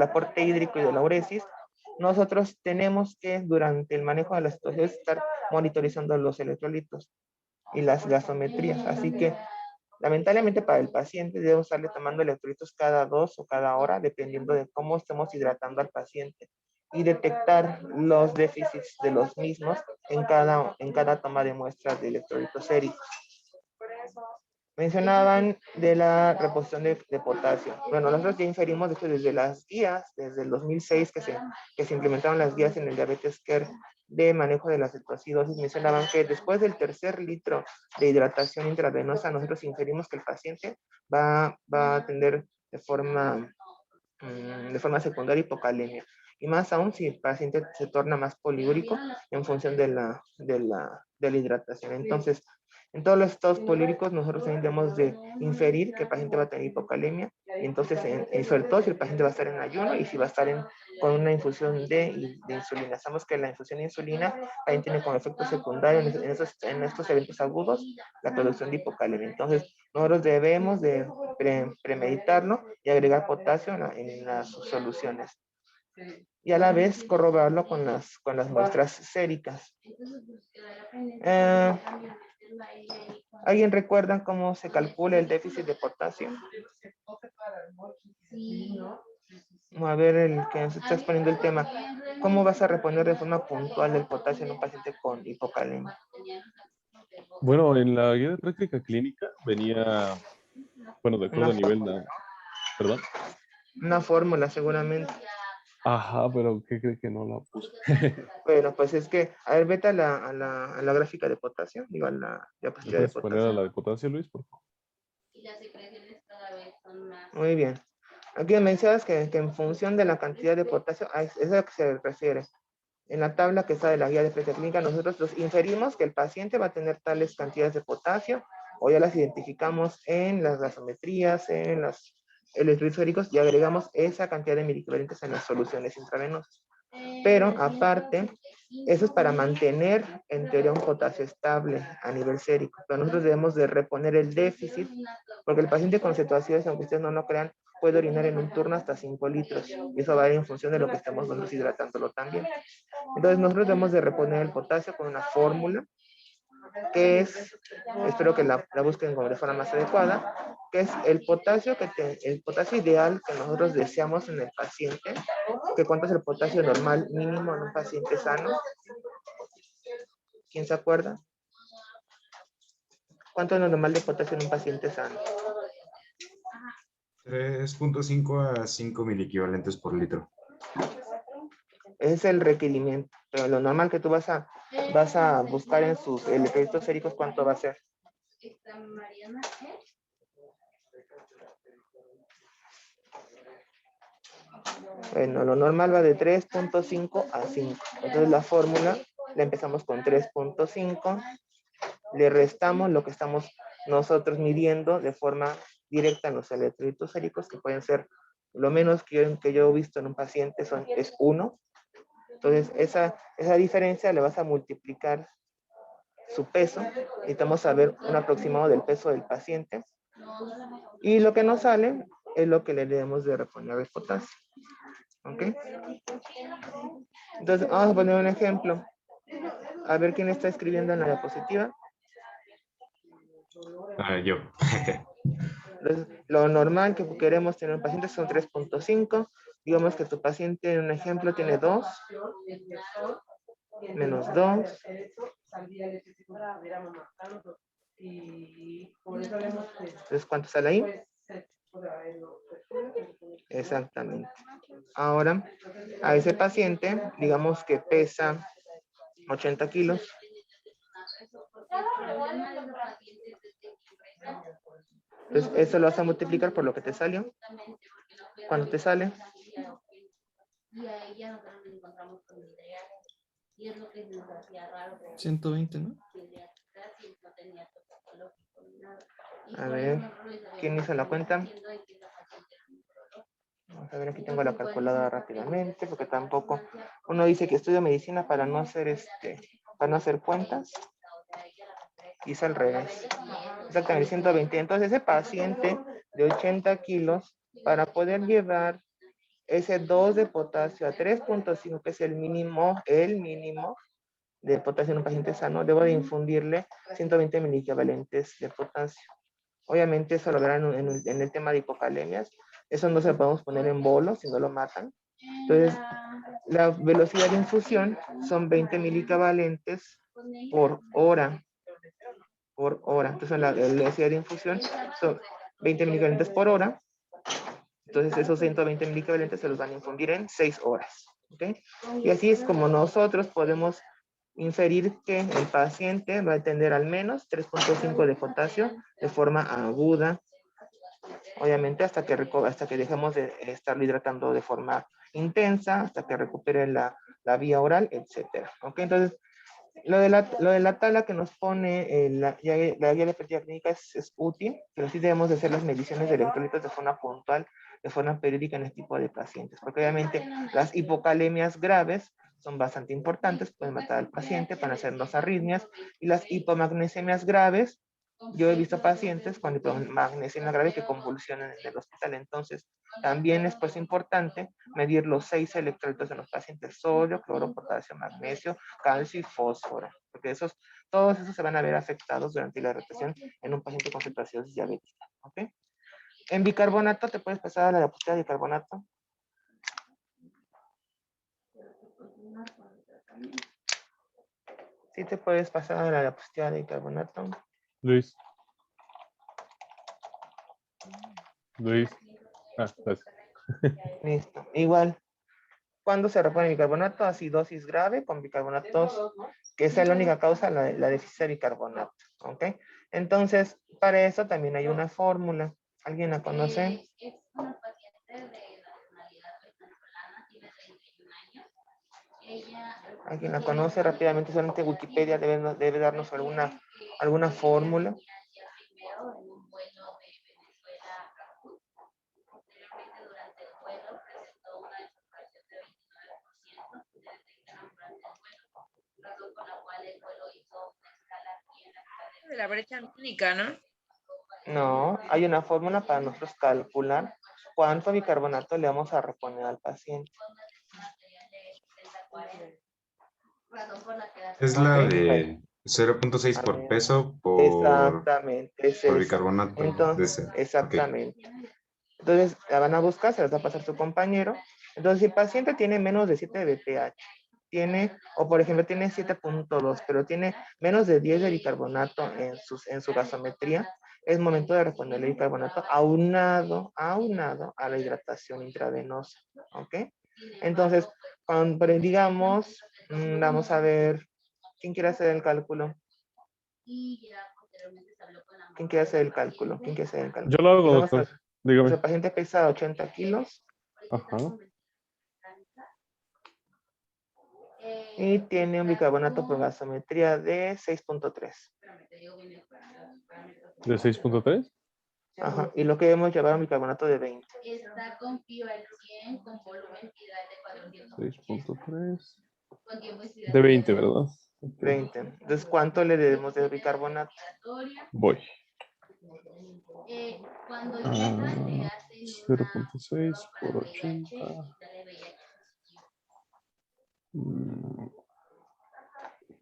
aporte hídrico y de la uresis, nosotros tenemos que, durante el manejo de las situaciones, estar monitorizando los electrolitos y las gasometrías. Así que Lamentablemente para el paciente debemos estarle tomando electrolitos cada 2 o cada hora, dependiendo de cómo estemos hidratando al paciente y detectar los déficits de los mismos en cada toma de muestras de electrolitos séricos. Mencionaban de la reposición de potasio. Bueno, nosotros ya inferimos de desde las guías, desde el 2006 que se implementaron las guías en el diabetes care de manejo de la cetoacidosis, mencionaban que después del tercer litro de hidratación intravenosa, nosotros inferimos que el paciente va a tener de forma secundaria hipocalemia. Y más aún si el paciente se torna más poliúrico en función de la hidratación. Entonces, en todos los estados políticos nosotros tendremos de inferir que el paciente va a tener hipocalemia, y entonces, sobre todo si el paciente va a estar en ayuno y si va a estar con una infusión de insulina. Sabemos que la infusión de insulina también tiene como efecto secundario en estos eventos agudos la producción de hipocalemia. Entonces, nosotros debemos de premeditarlo y agregar potasio en las soluciones. Y a la vez corroborarlo con las muestras séricas. ¿Alguien recuerda cómo se calcula el déficit de potasio? A ver, el que nos está exponiendo el tema. ¿Cómo vas a reponer de forma puntual el potasio en un paciente con hipocalemia? Bueno, en la guía de práctica clínica venía, bueno, de acuerdo a nivel, perdón. Una fórmula seguramente. Ajá, pero ¿qué cree que no la puse? Bueno, pues es que, a ver, vete a la gráfica de potasio, digo, a la ¿Me diapositiva de puedes poner a potasio. la de potasio, Luis, por favor? Muy bien. Aquí mencionas que en función de la cantidad de potasio, es a lo que se refiere. En la tabla que está de la guía de práctica clínica, nosotros inferimos que el paciente va a tener tales cantidades de potasio, o ya las identificamos en las gasometrías, en los electrolitos séricos, y agregamos esa cantidad de miliequivalentes en las soluciones intravenosas. Pero aparte, eso es para mantener en teoría un potasio estable a nivel sérico. Pero nosotros debemos de reponer el déficit, porque el paciente con cetoacidosis, aunque ustedes no lo crean, puede orinar en un turno hasta 5 litros. Y eso va a ir en función de lo que estemos nosotros hidratándolo también. Entonces nosotros debemos de reponer el potasio con una fórmula que es, espero que la busquen de forma más adecuada, que es el potasio el potasio ideal que nosotros deseamos en el paciente, que cuánto es el potasio normal mínimo en un paciente sano. ¿Quién se acuerda? ¿Cuánto es lo normal de potasio en un paciente sano? 3.5 a 5 miliequivalentes por litro. Ese es el requerimiento, pero lo normal que tú vas a buscar en sus electrolitos séricos, ¿cuánto va a ser? Bueno, lo normal va de 3.5 a 5. Entonces la fórmula la empezamos con 3.5, le restamos lo que estamos nosotros midiendo de forma directa en los electrolitos séricos, que pueden ser lo menos que yo he visto en un paciente es 1. Entonces esa diferencia le vas a multiplicar su peso. Necesitamos saber un aproximado del peso del paciente. Y lo que nos sale es lo que le debemos de reponer el potasio. ¿Ok? Entonces, vamos a poner un ejemplo. A ver quién está escribiendo en la diapositiva. Yo. Entonces, lo normal que queremos tener un paciente son 3.5. Digamos que tu paciente, en un ejemplo, tiene 2. Menos 2. Entonces, ¿cuánto sale ahí? Exactamente. Ahora, a ese paciente, digamos que pesa 80 kilos. Entonces, eso lo vas a multiplicar por lo que te salió. ¿Cuánto te sale? ¿120, no? A ver, ¿quién hizo la cuenta? Vamos a ver, aquí tengo la calculadora rápidamente, porque tampoco uno dice que estudia medicina para no hacer cuentas. Y es al revés. Exactamente, 120. Entonces, ese paciente de 80 kilos, para poder llevar ese 2 de potasio a 3.5, que es el mínimo de potasio en un paciente sano, debo de infundirle 120 miliequivalentes de potasio. Obviamente eso lo verán en el tema de hipocalemias. Eso no se lo podemos poner en bolos si no lo matan. Entonces, la velocidad de infusión son 20 milicavalentes por hora. Por hora. Entonces, la velocidad de infusión son 20 milicavalentes por hora. Entonces, esos 120 milicavalentes se los van a infundir en 6 horas. ¿Ok? Y así es como nosotros podemos inferir que el paciente va a tener al menos 3.5 de potasio de forma aguda, obviamente hasta que dejemos de estarlo hidratando de forma intensa, hasta que recupere la vía oral, etcétera. ¿Ok? Entonces, lo de la tabla que nos pone la guía de práctica clínica es útil, pero sí debemos de hacer las mediciones de electrolitos de forma puntual, de forma periódica en este tipo de pacientes, porque obviamente las hipocalemias graves son bastante importantes, pueden matar al paciente, pueden hacernos arritmias, y las hipomagnesiemias graves, yo he visto pacientes con hipomagnesemia grave que convulsionan en el hospital. Entonces, también es pues importante medir los 6 electrolitos en los pacientes: sodio, cloro, potasio, magnesio, calcio y fósforo, porque todos esos se van a ver afectados durante la hidratación en un paciente con cetoacidosis diabética. ¿Ok? En bicarbonato, ¿te puedes pasar a la diapositiva de bicarbonato? Sí, te puedes pasar a la diapositiva de bicarbonato. Luis. Gracias. Listo. Igual, cuando se repone bicarbonato, acidosis grave con bicarbonatos, que es la única causa, la deficiencia de bicarbonato. ¿Ok? Entonces, para eso también hay una fórmula. ¿Alguien la conoce? Es una paciente de nacionalidad venezolana, tiene 31 años. ¿Alguien la conoce? Rápidamente, solamente Wikipedia debe darnos alguna fórmula. Primero en un vuelo de Venezuela a Cancún. Posteriormente, durante el vuelo, presentó una desaturación de 29% que detectaron durante el vuelo, razón por la cual el vuelo hizo una escala aquí en la ciudad De la brecha clínica, ¿no? No, hay una fórmula para nosotros calcular cuánto bicarbonato le vamos a reponer al paciente. Es la Ok, de 0.6 a por ver. peso Exactamente, es por esa. bicarbonato de Entonces, ser. Ok. exactamente. Entonces, la van a buscar, se las va a pasar su compañero. Entonces, si el paciente tiene menos de 7 de pH, o por ejemplo, tiene 7.2, pero tiene menos de 10 de bicarbonato en su gasometría, es momento de reponerle bicarbonato aunado a la hidratación intravenosa. ¿Ok? Entonces, digamos, vamos a ver, ¿quién quiere hacer el cálculo? ¿Quién quiere hacer el cálculo? ¿Quién quiere hacer el cálculo? Yo lo hago, Digamos, doctor. pues Dígame. el paciente pesa 80 kilos Ajá. y tiene un bicarbonato por gasometría de 6.3. ¿De 6.3? Ajá, y lo que hemos llevado un bicarbonato de 20. Está con PIO al 100, con volumen tidal de 400. 6.3. Con tiempo De 20, ¿verdad? Ok. 20. Entonces, ¿cuánto le debemos de bicarbonato? Voy. Cuando llega, le Ah, hacen 0.6 por 80.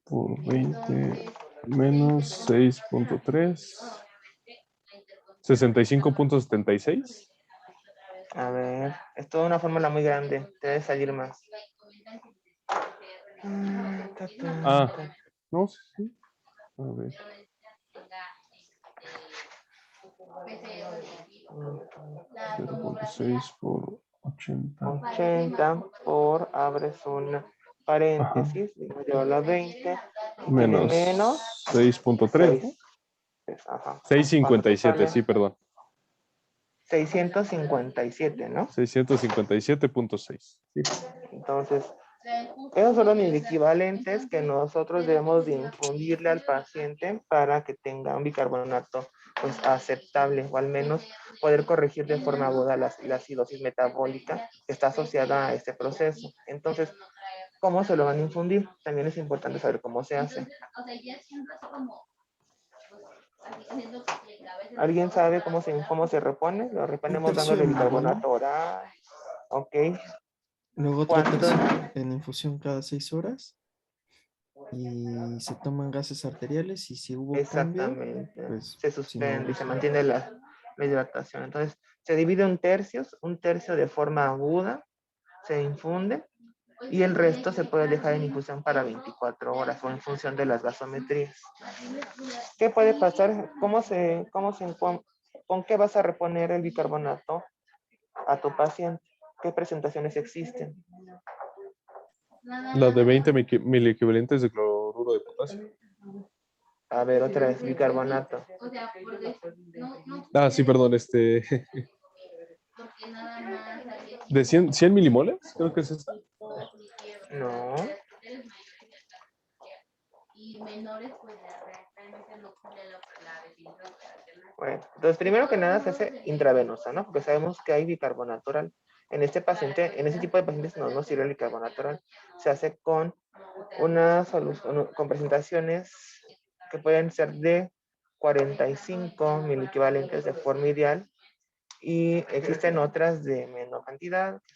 Por 20 menos 6.3. 65.76. A ver, es toda una fórmula muy grande. Debe salir más. Ah, no, sí, sí. A ver. 0.6 por 80. 80 por, abres un paréntesis, llevarlo a 20, y tiene Menos menos 6.3, ¿no? 6. Ajá. ¿Cuánto te 657, sale? sí, perdón. 657, ¿no? 657.6. Sí. Entonces, esos son los equivalentes que nosotros debemos de infundirle al paciente para que tenga un bicarbonato pues aceptable, o al menos poder corregir de forma aguda la acidosis metabólica que está asociada a este proceso. Entonces, ¿cómo se lo van a infundir? También es importante saber cómo se hace. ¿Alguien sabe cómo se repone? Lo reponemos dándole Tercio bicarbonato oral. Ok. Luego otro ¿Cuánto? tercio en infusión cada 6 horas. y se toman gases arteriales y si hubo cambio, Exactamente. pues Se si suspende no, y se mantiene la hidratación. Entonces, se divide en tercios, un tercio de forma aguda, se infunde, y el resto se puede dejar en infusión para 24 horas o en función de las gasometrías. ¿Qué puede pasar? ¿Con qué vas a reponer el bicarbonato a tu paciente? ¿Qué presentaciones existen? La de 20 miliequivalentes de cloruro de potasio. A ver, otra vez, bicarbonato. O sea, no Ah, sí, perdón, porque nada más había de 100 milimoles, creo que es esta. No. y menores, pues realmente no cumple la definición operacional. Bueno, entonces primero que nada se hace intravenosa, ¿no? Porque sabemos que hay bicarbonato oral. En este paciente, en ese tipo de pacientes no nos sirve el bicarbonato oral. Se hace con una solución, con presentaciones que pueden ser de 45 miliequivalentes de forma ideal y existen otras de menor cantidad que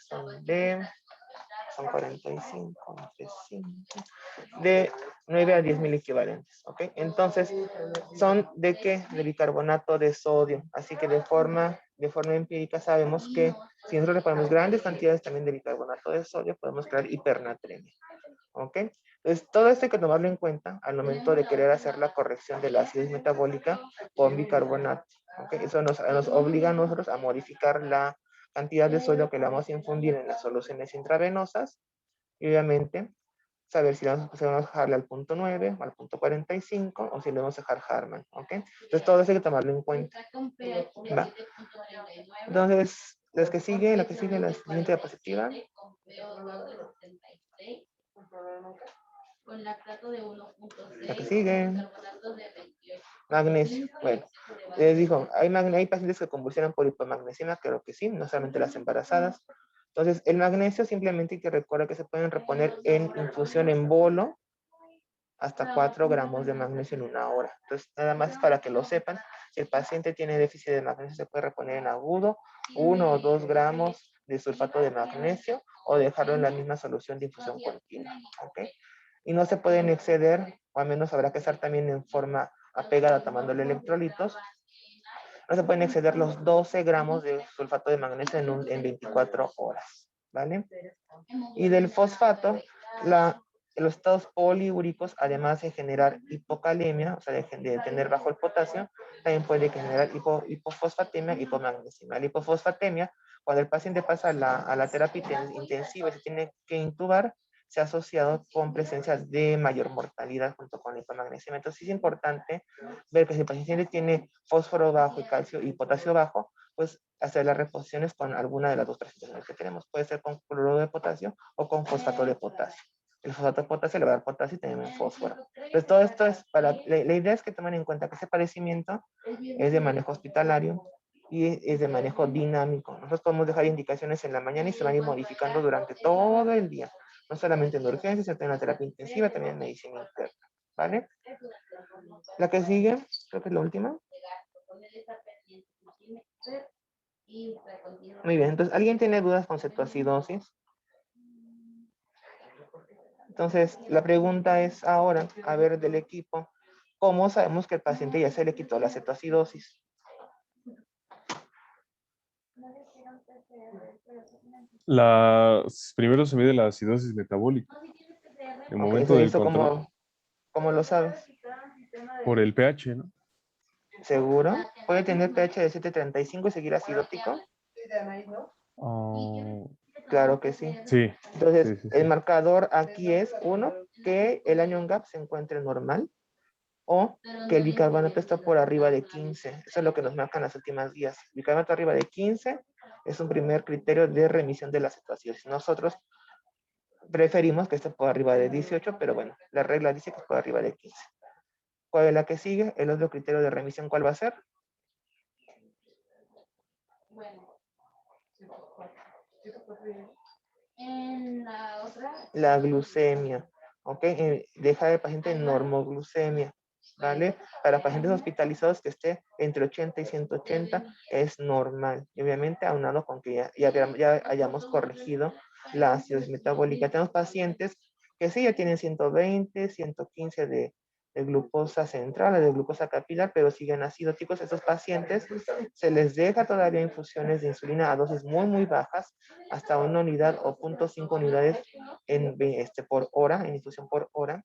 son 45 entre 5, de 9 a 10 mil equivalentes, ¿ok? Entonces, ¿son de qué? De bicarbonato de sodio, así que de forma empírica sabemos que si nosotros le ponemos grandes cantidades también de bicarbonato de sodio, podemos crear hipernatremia, ¿ok? Entonces, todo esto hay que tomarlo en cuenta al momento de querer hacer la corrección de la acidez metabólica con bicarbonato, ¿ok? Eso nos obliga a nosotros a modificar la cantidad de sodio que le vamos a infundir en las soluciones intravenosas y obviamente saber si vamos a dejarle al punto 9 o al punto 45 o si le vamos a dejar Harman, ¿ok? Entonces todo eso hay que tomarlo en cuenta. Va. Entonces, la que sigue, la siguiente diapositiva. Con lactato de 1.6. La que sigue. Bicarbonato de 28. Magnesio. Bueno, les digo, hay pacientes que convulsionan por hipomagnesemia, creo que sí, no solamente las embarazadas. Entonces, el magnesio simplemente hay que recordar que se pueden reponer en infusión en bolo hasta 4 gramos de magnesio en una hora. Entonces, nada más para que lo sepan, si el paciente tiene déficit de magnesio, se puede reponer en agudo 1 o 2 gramos de sulfato de magnesio o dejarlo en la misma solución de infusión continua, ¿ok? Y no se pueden exceder, o al menos habrá que estar también en forma apegada tomándole electrolitos, no se pueden exceder los 12 gramos de sulfato de magnesio en 24 horas, ¿vale? Y del fosfato, los estados poliúricos, además de generar hipocalemia, o sea, de tener bajo el potasio, también puede generar hipofosfatemia, hipomagnesemia. La hipofosfatemia, cuando el paciente pasa a la terapia intensiva y se tiene que intubar, se ha asociado con presencia de mayor mortalidad junto con la hipomagnesemia. Entonces es importante ver que si el paciente tiene fósforo bajo y calcio y potasio bajo, pues hacer las reposiciones con alguna de las dos presentaciones que tenemos. Puede ser con cloruro de potasio o con fosfato de potasio. El fosfato de potasio le va a dar potasio y también fósforo. Entonces todo esto es la idea es que tomen en cuenta que ese padecimiento es de manejo hospitalario y es de manejo dinámico. Nosotros podemos dejar indicaciones en la mañana y se van a ir modificando durante todo el día. No solamente en urgencias, sino en la terapia intensiva, también en medicina interna. ¿Vale? La que sigue, creo que es la última. Muy bien, entonces, ¿alguien tiene dudas con cetoacidosis? Entonces, la pregunta es ahora, a ver, del equipo, ¿cómo sabemos que el paciente ya se le quitó la cetoacidosis? Primero se mide la acidosis metabólica. En el Ok, momento eso del hizo control, ¿cómo lo sabes? por el pH, ¿no? ¿Seguro? ¿Puede tener pH de 7.35 y seguir acidótico? Ah, Claro que sí. sí, Entonces, sí. el marcador aquí es, uno, que el anion gap se encuentre normal o que el bicarbonato está por arriba de 15. Eso es lo que nos marcan las últimas guías. Bicarbonato arriba de 15 es un primer criterio de remisión de la cetoacidosis. Nosotros preferimos que esté por arriba de 18, pero bueno, la regla dice que es por arriba de 15. ¿Cuál es la que sigue? El otro criterio de remisión, ¿cuál va a ser? Bueno. En la otra. La glucemia, ¿ok? Dejar al paciente en normoglucemia, ¿vale? Para pacientes hospitalizados que esté entre 80 y 180 es normal. Y obviamente aunado con que ya hayamos corregido la acidosis metabólica. Tenemos pacientes que sí, ya tienen 120, 115 de glucosa central, de glucosa capilar, pero siguen acidóticos. Estos pacientes se les deja todavía infusiones de insulina a dosis muy, muy bajas, hasta 1 unidad o 0.5 unidades por hora, en infusión por hora.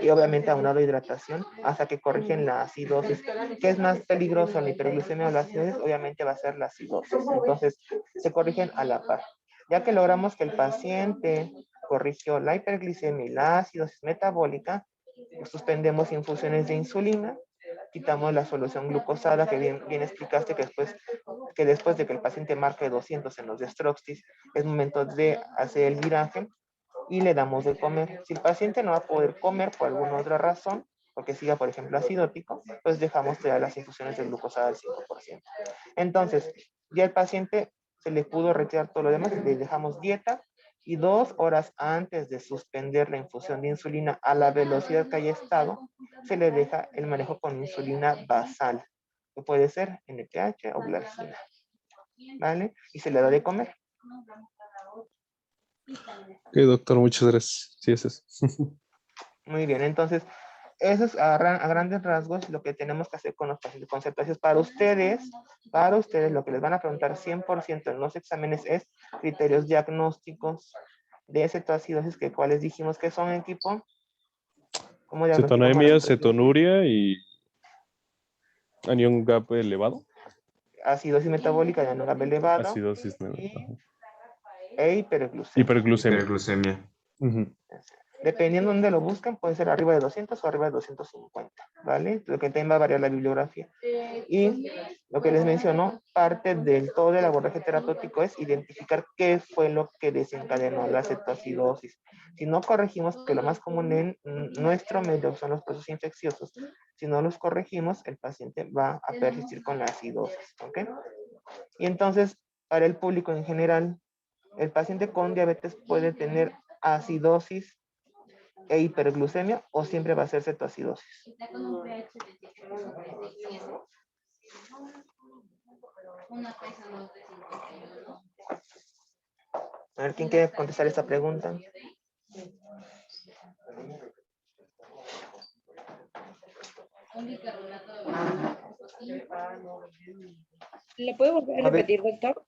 Y obviamente aunado a hidratación hasta que corrigen la acidosis. ¿Qué es más peligroso, la hiperglucemia o la acidosis? Obviamente va a ser la acidosis. Entonces se corrigen a la par. Ya que logramos que el paciente corrigió la hiperglicemia y la acidosis metabólica, pues suspendemos infusiones de insulina, quitamos la solución glucosada que bien explicaste que después de que el paciente marque 200 en los dextroxis, es momento de hacer el viraje y le damos de comer. Si el paciente no va a poder comer por alguna otra razón, porque siga, por ejemplo, acidótico, pues dejamos ya las infusiones de glucosada al 5%. Entonces, ya el paciente se le pudo retirar todo lo demás, le dejamos dieta y 2 horas antes de suspender la infusión de insulina a la velocidad que haya estado, se le deja el manejo con insulina basal, que puede ser NPH o glargina, ¿vale? Y se le da de comer. Ok, doctor, muchas gracias. Sí, es eso. Muy bien, entonces, eso es a grandes rasgos lo que tenemos que hacer con los pacientes con cetáceos. Para ustedes, lo que les van a preguntar 100% en los exámenes es criterios diagnósticos de cetoacidosis, que cuáles dijimos que son, equipo. ¿Cómo diagnosticamos la Cetonemia, cetoacidosis? cetonuria y anión GAP elevado. Acidosis metabólica de anión elevado Acidosis. e hiperglucemia. Hiperglucemia. Hiperglucemia. Ujú. Dependiendo de dónde lo busquen, puede ser arriba de 200 o arriba de 250, ¿vale? Lo que también va a variar la bibliografía. Y lo que les mencionó, parte del todo el abordaje terapéutico es identificar qué fue lo que desencadenó la cetoacidosis. Si no corregimos, que lo más común en nuestro medio son los procesos infecciosos, si no los corregimos, el paciente va a persistir con la acidosis, ¿ok? Y entonces, para el público en general, el paciente con diabetes puede tener acidosis e hiperglucemia o siempre va a ser cetoacidosis. Está con un pH de 17. Una pesa más de 51. A ver, ¿quién quiere contestar esta pregunta? Un bicarbonato de ¿Le puede volver a A ver. repetir, doctor?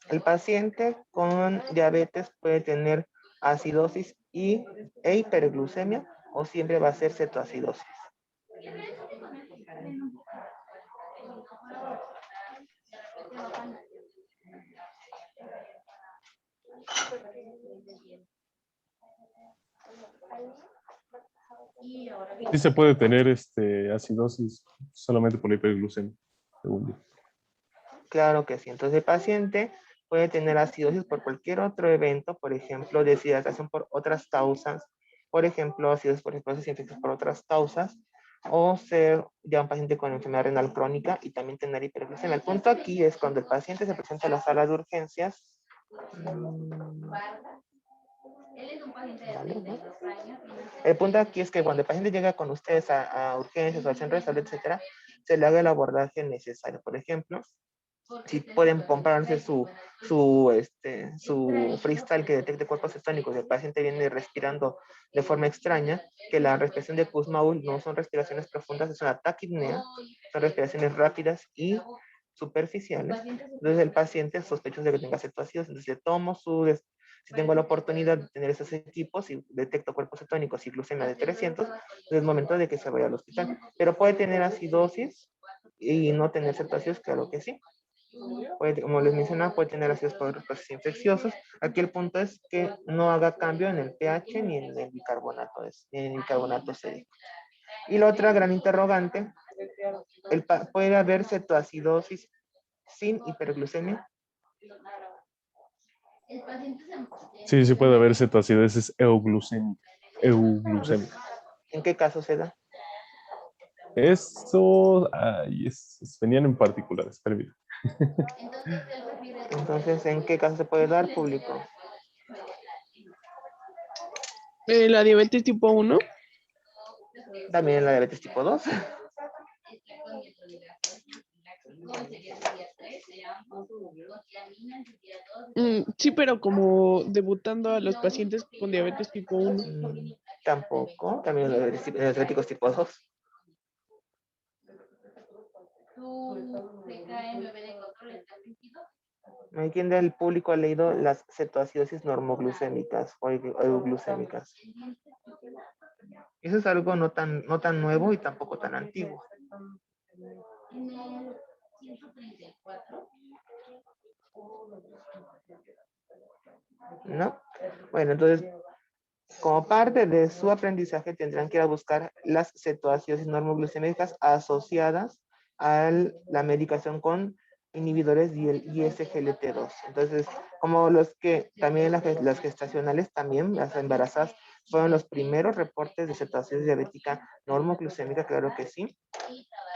El paciente con diabetes puede tener acidosis e hiperglucemia o siempre va a ser cetoacidosis. Sí se puede tener acidosis solamente por la hiperglucemia, según yo. Claro que sí. Entonces el paciente puede tener acidosis por cualquier otro evento, por ejemplo, deshidratación por otras causas, por ejemplo, acidosis por procesos infecciosos por otras causas, o ser ya un paciente con enfermedad renal crónica y también tener hiperglucemia. El punto aquí es cuando el paciente se presenta a la sala de urgencias. Él es un paciente de Vale, ¿no? 32 años. El punto aquí es que cuando el paciente llega con ustedes a urgencias o al centro de salud, etcétera, se le haga el abordaje necesario. Por ejemplo, si pueden comprarse su freestyle que detecte cuerpos cetónicos, el paciente viene respirando de forma extraña, que la respiración de Kussmaul no son respiraciones profundas, es una taquipnea, son respiraciones rápidas y superficiales. Entonces el paciente sospechoso de que tenga cetoacidosis, entonces le tomo si tengo la oportunidad de tener esos equipos y detecto cuerpos cetónicos y glucemia de 300, es momento de que se vaya al hospital. Pero puede tener acidosis y no tener cetoacidosis, claro que sí. Como les mencionaba, puede tener acidosis por otros procesos infecciosos. Aquí el punto es que no haga cambio en el pH ni en el bicarbonato sódico. Y la otra gran interrogante, ¿puede haber cetoacidosis sin hiperglucemia? Sí, sí puede haber cetoacidosis euglucémica. Euglucémica. ¿En qué caso se da? Esto, venían en particulares, permítame. Entonces, ¿en qué caso se puede dar, público? La diabetes tipo 1. También en la diabetes tipo 2. Sí, pero como debutando a los pacientes con diabetes tipo 1. Tampoco, también los diabéticos tipo 2. ¿Quién del público ha leído las cetoacidosis normoglucémicas o euglucémicas? Eso es algo no tan nuevo y tampoco tan antiguo. ¿No? Bueno, entonces, como parte de su aprendizaje tendrán que ir a buscar las cetoacidosis normoglucémicas asociadas a la medicación con inhibidores del ISGLT2. Entonces, como también las gestacionales, también las embarazadas, fueron los primeros reportes de cetoacidosis diabética normoglucémica, claro que sí.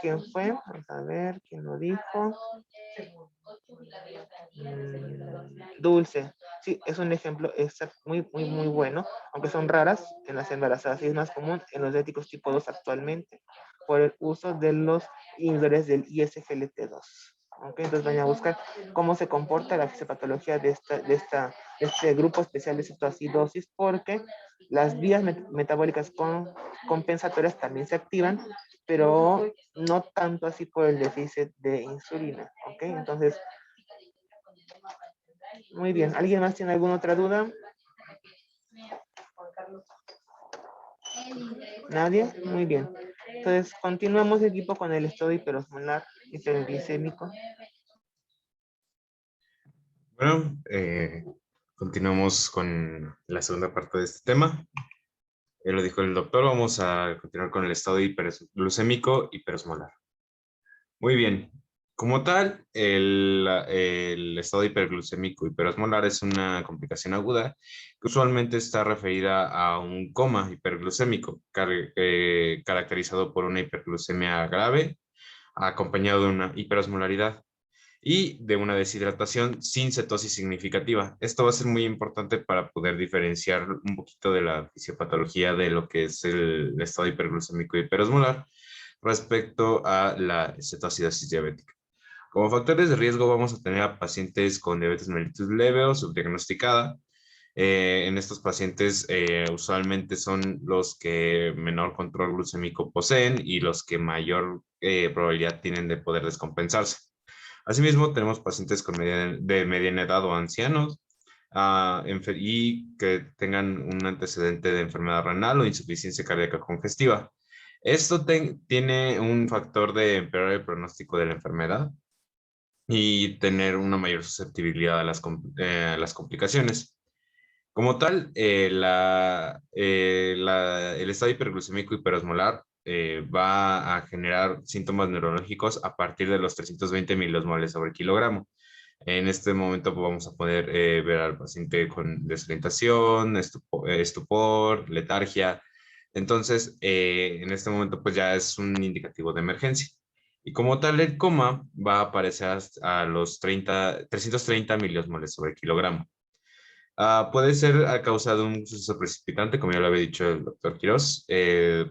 ¿Quién fue? Vamos a ver, ¿quién lo dijo? Dulce. Sí, es un ejemplo muy bueno, aunque son raras en las embarazadas y es más común en los diabéticos tipo 2 actualmente, por el uso de los inhibidores del ISGLT2. Okay, entonces vayan a buscar cómo se comporta la fisiopatología de este grupo especial de cetoacidosis, porque las vías metabólicas compensatorias también se activan, pero no tanto así por el déficit de insulina. Okay, entonces, muy bien. ¿Alguien más tiene alguna otra duda? ¿Nadie? Muy bien. Entonces, continuamos equipo con el estado hiperosmolar hiperglicémico. Bueno, continuamos con la segunda parte de este tema. Lo dijo el doctor, vamos a continuar con el estado hiperglucémico hiperosmolar. Muy bien. Como tal, el estado hiperglucémico hiperosmolar es una complicación aguda que usualmente está referida a un coma hiperglucémico caracterizado por una hiperglucemia grave acompañado de una hiperosmolaridad y de una deshidratación sin cetosis significativa. Esto va a ser muy importante para poder diferenciar un poquito de la fisiopatología de lo que es el estado hiperglucémico hiperosmolar respecto a la cetoacidosis diabética. Como factores de riesgo vamos a tener a pacientes con diabetes mellitus leve o subdiagnosticada. En estos pacientes usualmente son los que menor control glucémico poseen y los que mayor probabilidad tienen de poder descompensarse. Asimismo, tenemos pacientes de mediana edad o ancianos y que tengan un antecedente de enfermedad renal o insuficiencia cardíaca congestiva. Esto tiene un factor de empeorar el pronóstico de la enfermedad y tener una mayor susceptibilidad a las complicaciones. Como tal, el estado hiperglucémico hiperosmolar va a generar síntomas neurológicos a partir de los 320 miliosmoles sobre kilogramo. En este momento pues, vamos a poder ver al paciente con desorientación, estupor, letargia. Entonces, en este momento pues ya es un indicativo de emergencia. Y como tal, el coma va a aparecer a los 330 miliosmoles sobre kilogramo. Puede ser a causa de un suceso precipitante, como ya lo había dicho el doctor Quiroz.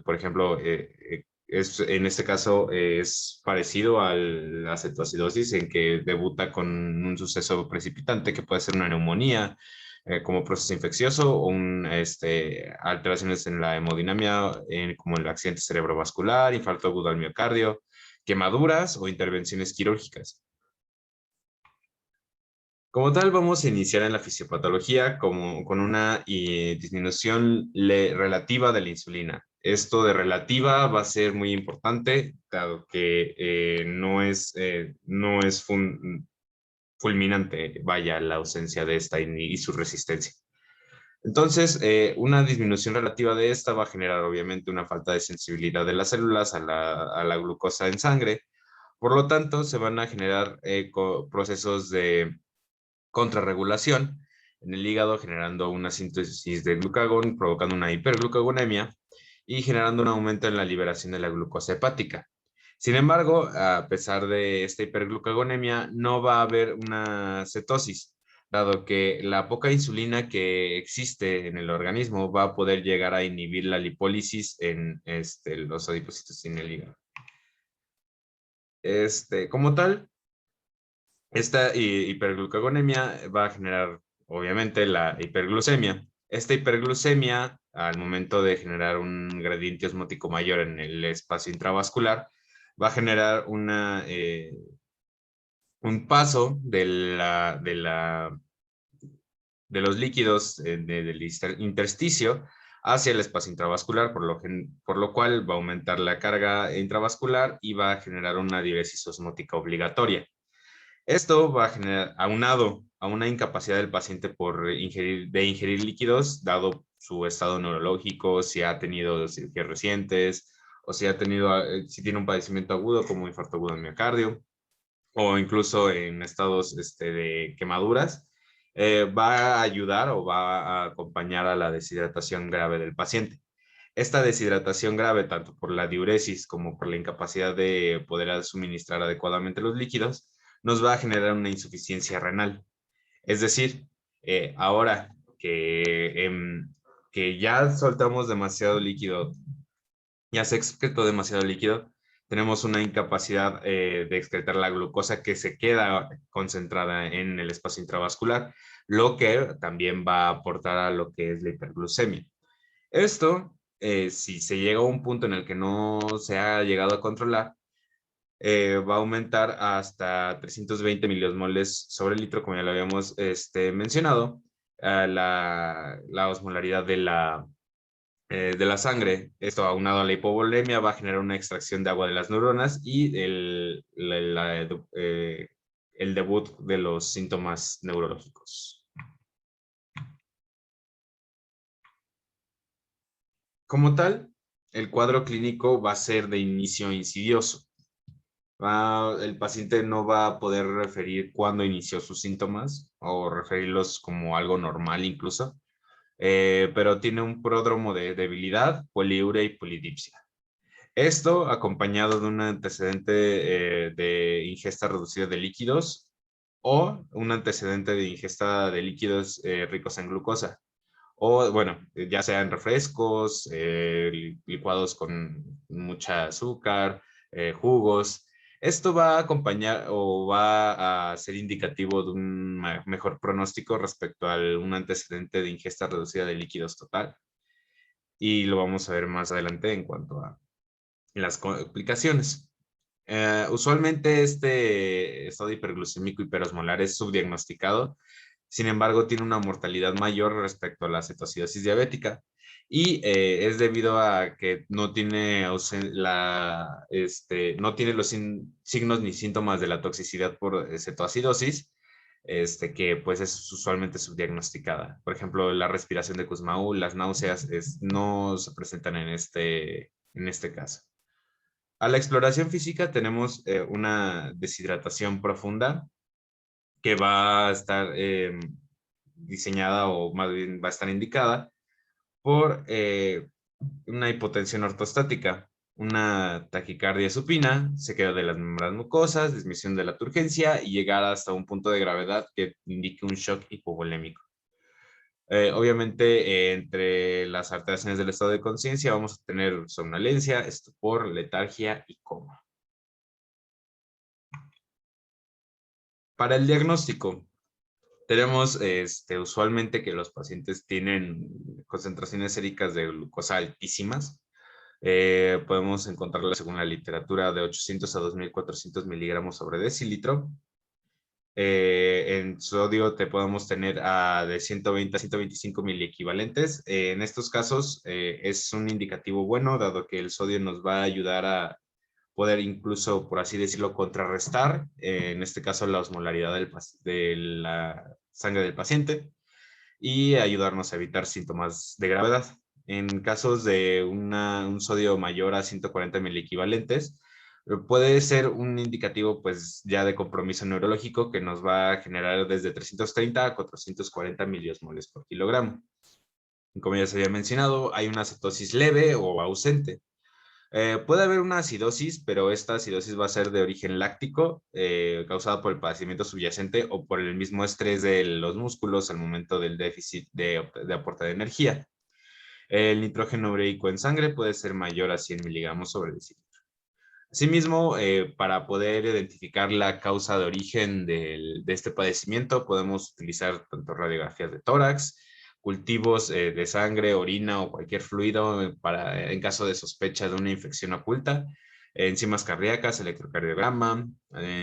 Por ejemplo, en este caso es parecido a la cetoacidosis en que debuta con un suceso precipitante que puede ser una neumonía como proceso infeccioso o alteraciones en la hemodinamia como el accidente cerebrovascular, infarto agudo al miocardio, quemaduras o intervenciones quirúrgicas. Como tal, vamos a iniciar en la fisiopatología con una disminución relativa de la insulina. Esto de relativa va a ser muy importante, dado que no es fulminante, vaya, la ausencia de esta y su resistencia. Entonces, una disminución relativa de esta va a generar obviamente una falta de sensibilidad de las células a la glucosa en sangre. Por lo tanto, se van a generar procesos de contrarregulación en el hígado, generando una síntesis de glucagón, provocando una hiperglucagonemia y generando un aumento en la liberación de la glucosa hepática. Sin embargo, a pesar de esta hiperglucagonemia, no va a haber una cetosis, dado que la poca insulina que existe en el organismo va a poder llegar a inhibir la lipólisis en los adipocitos en el hígado. Como tal, esta hiperglucagonemia va a generar, obviamente, la hiperglucemia. Esta hiperglucemia, al momento de generar un gradiente osmótico mayor en el espacio intravascular, va a generar un paso de los líquidos del intersticio hacia el espacio intravascular, por lo cual va a aumentar la carga intravascular y va a generar una diuresis osmótica obligatoria. Esto va a generar, aunado a una incapacidad del paciente de ingerir líquidos, dado su estado neurológico, si ha tenido cirugías recientes, o si tiene un padecimiento agudo como infarto agudo de miocardio, o incluso en estados de quemaduras, va a ayudar o va a acompañar a la deshidratación grave del paciente. Esta deshidratación grave, tanto por la diuresis como por la incapacidad de poder suministrar adecuadamente los líquidos, nos va a generar una insuficiencia renal. Es decir, ahora que ya soltamos demasiado líquido, ya se excretó demasiado líquido, tenemos una incapacidad de excretar la glucosa que se queda concentrada en el espacio intravascular, lo que también va a aportar a lo que es la hiperglucemia. Esto, si se llega a un punto en el que no se ha llegado a controlar, va a aumentar hasta 320 miliosmoles sobre litro, como ya lo habíamos mencionado, la osmolaridad de la sangre. Esto, aunado a la hipovolemia, va a generar una extracción de agua de las neuronas y el debut de los síntomas neurológicos. Como tal, el cuadro clínico va a ser de inicio insidioso. El paciente no va a poder referir cuándo inició sus síntomas o referirlos como algo normal incluso, pero tiene un pródromo de debilidad, poliuria y polidipsia. Esto acompañado de un antecedente de ingesta reducida de líquidos o un antecedente de ingesta de líquidos ricos en glucosa. O, bueno, ya sean refrescos, licuados con mucha azúcar, jugos. Esto va a acompañar o va a ser indicativo de un mejor pronóstico respecto a un antecedente de ingesta reducida de líquidos total. Y lo vamos a ver más adelante en cuanto a las complicaciones. Usualmente este estado hiperglucémico hiperosmolar es subdiagnosticado. Sin embargo, tiene una mortalidad mayor respecto a la cetoacidosis diabética y es debido a que no tiene, no tiene los signos ni síntomas de la toxicidad por cetoacidosis, que pues es usualmente subdiagnosticada. Por ejemplo, la respiración de Kussmaul, las náuseas no se presentan en este caso. A la exploración física tenemos una deshidratación profunda que va a estar diseñada o más bien va a estar indicada por una hipotensión ortostática, una taquicardia supina, sequedad de las membranas mucosas, disminución de la turgencia y llegar hasta un punto de gravedad que indique un shock hipovolémico. Obviamente, entre las alteraciones del estado de conciencia vamos a tener somnolencia, estupor, letargia y coma. Para el diagnóstico, tenemos usualmente que los pacientes tienen concentraciones séricas de glucosa altísimas. Podemos encontrarla según la literatura de 800 a 2400 miligramos sobre decilitro. En sodio te podemos tener de 120 a 125 miliequivalentes. En estos casos es un indicativo bueno, dado que el sodio nos va a ayudar a poder incluso, por así decirlo, contrarrestar, en este caso, la osmolaridad de la sangre del paciente y ayudarnos a evitar síntomas de gravedad. En casos de un sodio mayor a 140 miliequivalentes, puede ser un indicativo pues ya de compromiso neurológico que nos va a generar desde 330 a 440 miliosmoles por kilogramo. Como ya se había mencionado, hay una cetosis leve o ausente. Puede haber una acidosis, pero esta acidosis va a ser de origen láctico, causada por el padecimiento subyacente o por el mismo estrés de los músculos al momento del déficit de aporte de energía. El nitrógeno ureico en sangre puede ser mayor a 100 miligramos sobre decilitro. Asimismo, para poder identificar la causa de origen de este padecimiento, podemos utilizar tanto radiografías de tórax, cultivos de sangre, orina o cualquier fluido en caso de sospecha de una infección oculta, enzimas cardíacas, electrocardiograma,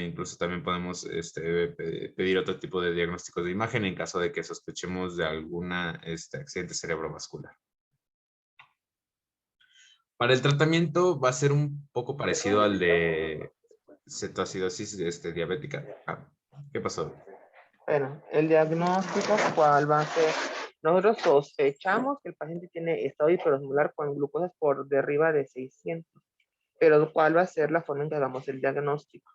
incluso también podemos pedir otro tipo de diagnósticos de imagen en caso de que sospechemos de algún accidente cerebrovascular. Para el tratamiento va a ser un poco parecido al de cetoacidosis diabética. ¿Qué pasó? Bueno, el diagnóstico, ¿cuál va a ser? Nosotros sospechamos que el paciente tiene estado hiperosmolar con glucosas por derriba de 600. Pero ¿cuál va a ser la forma en que hagamos el diagnóstico?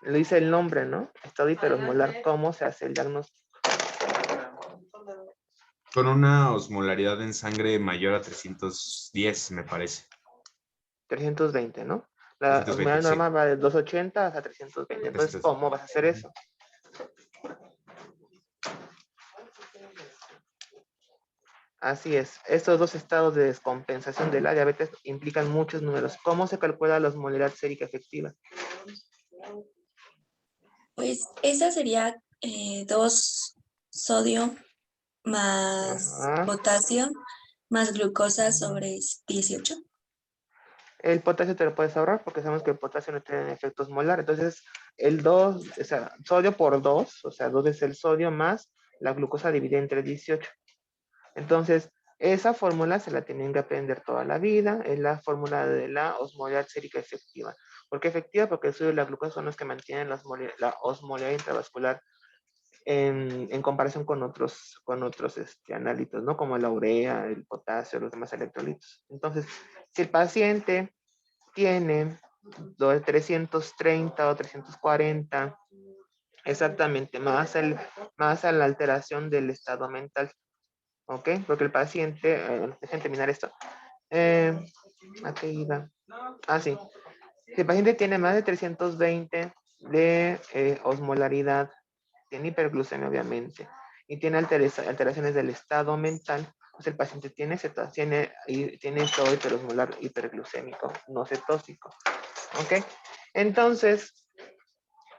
Lo dice el nombre, ¿no? Estado hiperosmolar. ¿Cómo se hace el diagnóstico? Con una osmolaridad en sangre mayor a 310, me parece. 320, ¿no? La 320, osmolaridad sí. normal va de 280 hasta 320. Entonces, 300. ¿cómo vas a hacer eso? Así es. Estos dos estados de descompensación de la diabetes implican muchos números. ¿Cómo se calcula la osmolaridad sérica efectiva? Pues esa sería 2 sodio más Ajá. potasio más glucosa sobre 18. El potasio te lo puedes ahorrar porque sabemos que el potasio no tiene efectos molar. Entonces, el 2, o sea, sodio por 2, o sea, 2 es el sodio más la glucosa dividida entre 18. Entonces, esa fórmula se la tienen que aprender toda la vida. Es la fórmula de la osmolaridad sérica efectiva. ¿Por qué efectiva? Porque el sodio y la glucosa son los que mantienen la osmolaridad intravascular en comparación con otros análitos, ¿no? Como la urea, el potasio, los demás electrolitos. Entonces, si el paciente tiene 330 o 340, exactamente, más a la alteración del estado mental, ¿ok? Porque el paciente, dejen terminar esto. ¿A qué iba? Ah, sí. Si el paciente tiene más de 320 de osmolaridad, tiene hiperglucemia obviamente, y tiene alteraciones del estado mental, pues el paciente tiene estado hiperosmolar hiperglucémico, no cetósico. ¿Ok? Entonces,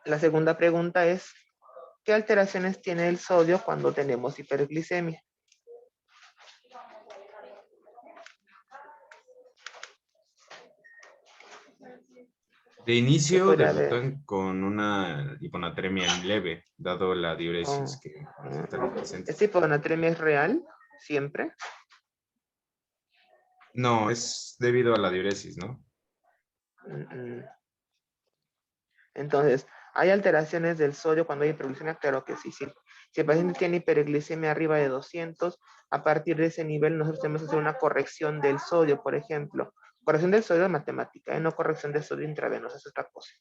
la segunda pregunta es, ¿qué alteraciones tiene el sodio cuando tenemos hiperglicemia? De inicio Puede haber. debutan con una hiponatremia leve, dado la diuresis Oh, que están presentes. ¿este hiponatremia es real? ¿Siempre? No, es debido a la diuresis, ¿no? Entonces, ¿hay alteraciones del sodio cuando hay hiperglicemia? Claro que sí, sí. Si el paciente tiene hiperglicemia arriba de 200, a partir de ese nivel nosotros tenemos que hacer una corrección del sodio, por ejemplo. Corrección del sodio matemática, no corrección del sodio intravenosa, es otra cosa.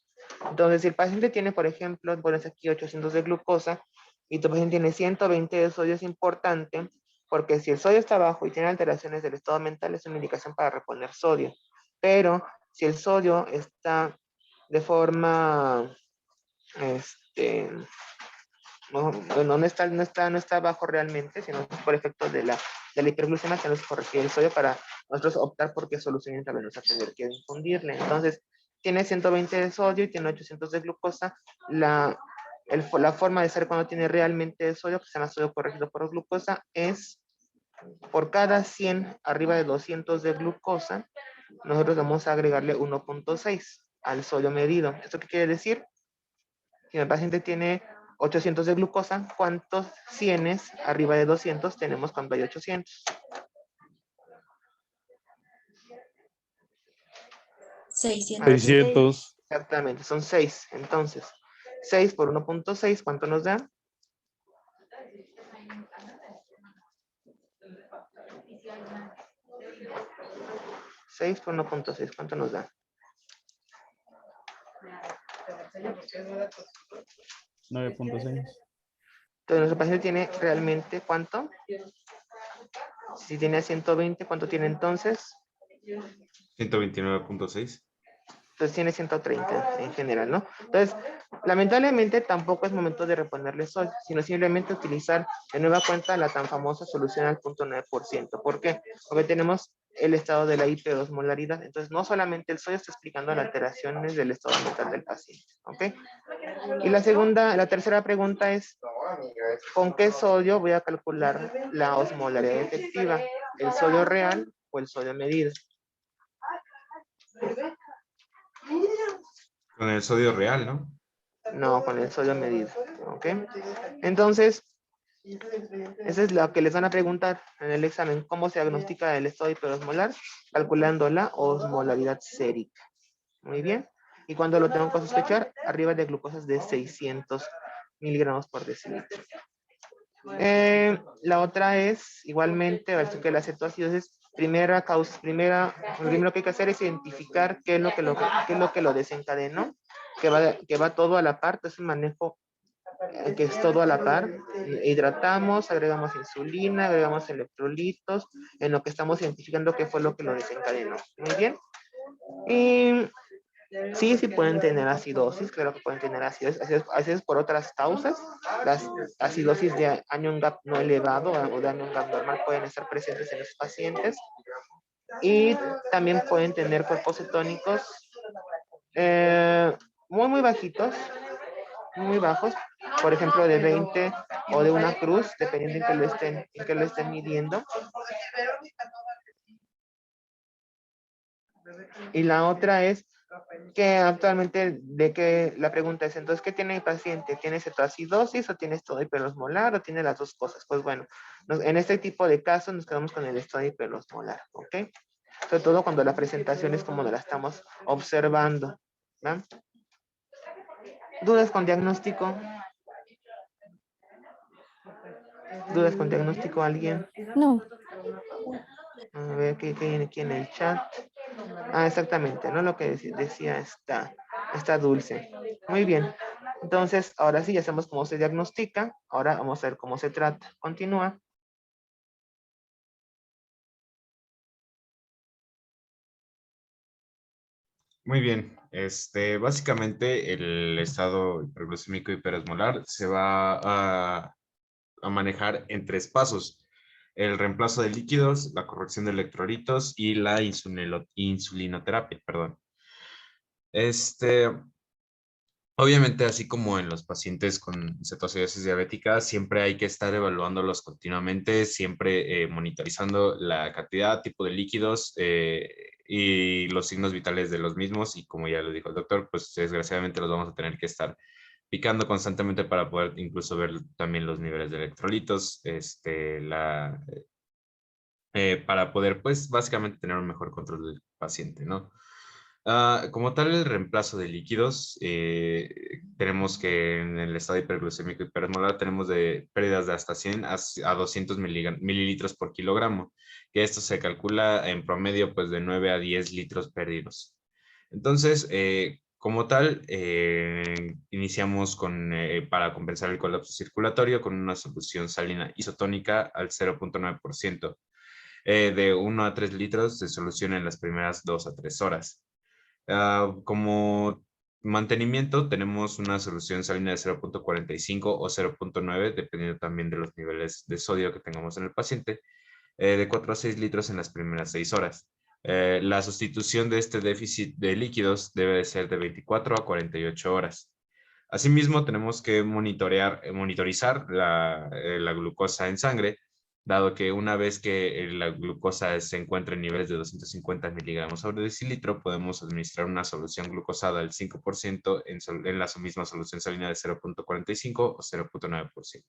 Entonces, si el paciente tiene, por ejemplo, pones aquí 800 de glucosa y tu paciente tiene 120 de sodio, es importante porque si el sodio está bajo y tiene alteraciones del estado mental, es una indicación para reponer sodio. Pero si el sodio está de forma, no está bajo realmente, sino por efecto de la hiperglucemia, tenemos que corregir el sodio para nosotros optar por qué solución intravenosa tener que infundirle. Entonces, tiene 120 de sodio y tiene 800 de glucosa. La forma de ser cuando tiene realmente sodio, que se llama sodio corregido por glucosa, es por cada 100 arriba de 200 de glucosa, nosotros vamos a agregarle 1.6 al sodio medido. ¿Esto qué quiere decir? Si el paciente tiene 800 de glucosa, ¿cuántos 100 arriba de 200 tenemos cuando hay 800? 600. 600. Exactamente, son 6. Entonces, 6 por 1.6, ¿cuánto nos da? 6 por 1.6, ¿cuánto nos da? 9.6. Entonces, nuestro paciente tiene realmente ¿cuánto? Si tiene 120, ¿cuánto tiene entonces? 129.6. Entonces tiene 130 en general, ¿no? Entonces, lamentablemente tampoco es momento de reponerle sol, sino simplemente utilizar de nueva cuenta la tan famosa solución al 0.9%. ¿Por qué? Porque tenemos el estado de la hiperosmolaridad. Entonces, no solamente el sodio está explicando las alteraciones del estado mental del paciente, ¿ok? Y la tercera pregunta es, ¿con qué sodio voy a calcular la osmolaridad efectiva? ¿El sodio real o el sodio medido? Con el sodio real, ¿no? No, con el sodio medido, ¿ok? Entonces, eso es lo que les van a preguntar en el examen. ¿Cómo se diagnostica el estado hiperosmolar? Calculando la osmolaridad sérica. Muy bien. ¿Y cuando lo tengo que sospechar? Arriba de glucosas de 600 miligramos por decilitro. La otra es, igualmente, a ver que la cetoacidosis, primero que hay que hacer es identificar qué es lo que lo desencadenó, que va todo a la par, es un manejo que es todo a la par. Hidratamos, agregamos insulina, agregamos electrolitos, en lo que estamos identificando qué fue lo que lo desencadenó. Muy bien. Y sí pueden tener acidosis, claro que pueden tener acidosis por otras causas. Las acidosis de anion gap no elevado o de anion gap normal pueden estar presentes en los pacientes. Y también pueden tener cuerpos cetónicos muy bajitos, muy bajos, por ejemplo de 20 o de una cruz, dependiendo en que lo estén midiendo. Y la otra es que actualmente la pregunta es, entonces, ¿qué tiene el paciente? ¿Tiene cetoacidosis o tiene estado hiperosmolar o tiene las dos cosas? Pues bueno, en este tipo de casos nos quedamos con el estado hiperosmolar, ¿ok? Sobre todo cuando la presentación es como la estamos observando, ¿no? ¿Dudas con diagnóstico? ¿Dudas con diagnóstico alguien? No. A ver, ¿qué viene aquí en el chat? Ah, exactamente, ¿no? Lo que decía está Dulce. Muy bien. Entonces, ahora sí, ya sabemos cómo se diagnostica. Ahora vamos a ver cómo se trata. Continúa. Muy bien. Básicamente el estado hiperglucémico hiperosmolar se va a manejar en 3 pasos. El reemplazo de líquidos, la corrección de electrolitos y la insulinoterapia, perdón. Obviamente, así como en los pacientes con cetoacidosis diabética, siempre hay que estar evaluándolos continuamente, siempre monitorizando la cantidad, tipo de líquidos y los signos vitales de los mismos. Y como ya lo dijo el doctor, pues desgraciadamente los vamos a tener que estar picando constantemente para poder incluso ver también los niveles de electrolitos, para poder, pues, básicamente tener un mejor control del paciente, ¿no? Como tal, el reemplazo de líquidos, tenemos que en el estado hiperglucémico hiperosmolar tenemos de pérdidas de hasta 100 a 200 mililitros por kilogramo, que esto se calcula en promedio pues de 9 a 10 litros perdidos. Entonces, como tal, iniciamos para compensar el colapso circulatorio con una solución salina isotónica al 0.9%, de 1 a 3 litros de solución en las primeras 2 a 3 horas. Como mantenimiento tenemos una solución salina de 0.45 o 0.9, dependiendo también de los niveles de sodio que tengamos en el paciente, de 4 a 6 litros en las primeras 6 horas. La sustitución de este déficit de líquidos debe de ser de 24 a 48 horas. Asimismo, tenemos que monitorizar la glucosa en sangre, dado que una vez que la glucosa se encuentra en niveles de 250 miligramos sobre decilitro, podemos administrar una solución glucosada al 5% en la misma solución salina de 0.45 o 0.9%.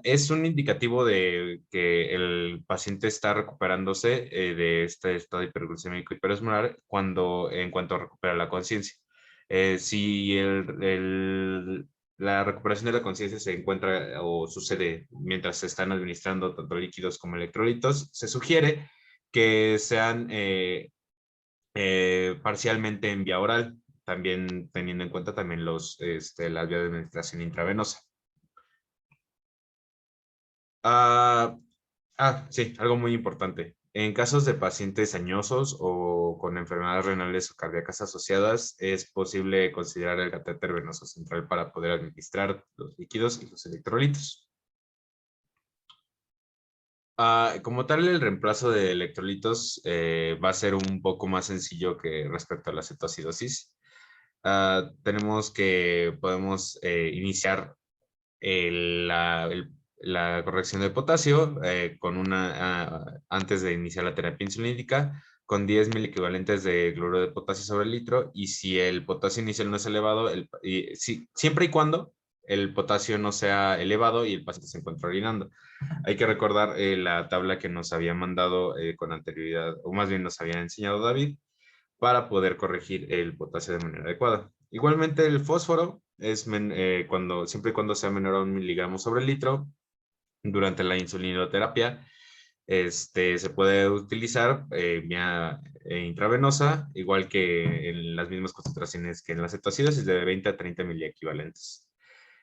Es un indicativo de que el paciente está recuperándose de este estado hiperglucémico hiperosmolar en cuanto recupera la conciencia. Si la recuperación de la conciencia se encuentra o sucede mientras se están administrando tanto líquidos como electrolitos, se sugiere que sean parcialmente en vía oral, también teniendo en cuenta también las vías de administración intravenosa. Sí, algo muy importante. En casos de pacientes añosos o con enfermedades renales o cardíacas asociadas, es posible considerar el catéter venoso central para poder administrar los líquidos y los electrolitos. Como tal, el reemplazo de electrolitos va a ser un poco más sencillo que respecto a la cetoacidosis. Podemos iniciar la corrección de potasio antes de iniciar la terapia insulínica con 10 mil equivalentes de cloruro de potasio sobre el litro, y si el potasio inicial no es elevado, siempre y cuando el potasio no sea elevado y el paciente se encuentra orinando. Hay que recordar la tabla que nos había mandado con anterioridad, o más bien nos había enseñado David, para poder corregir el potasio de manera adecuada. Igualmente el fósforo siempre y cuando sea menor a 1 miligramo sobre el litro durante la insulinoterapia, se puede utilizar vía intravenosa, igual que en las mismas concentraciones que en la cetoacidosis, de 20 a 30 miliequivalentes.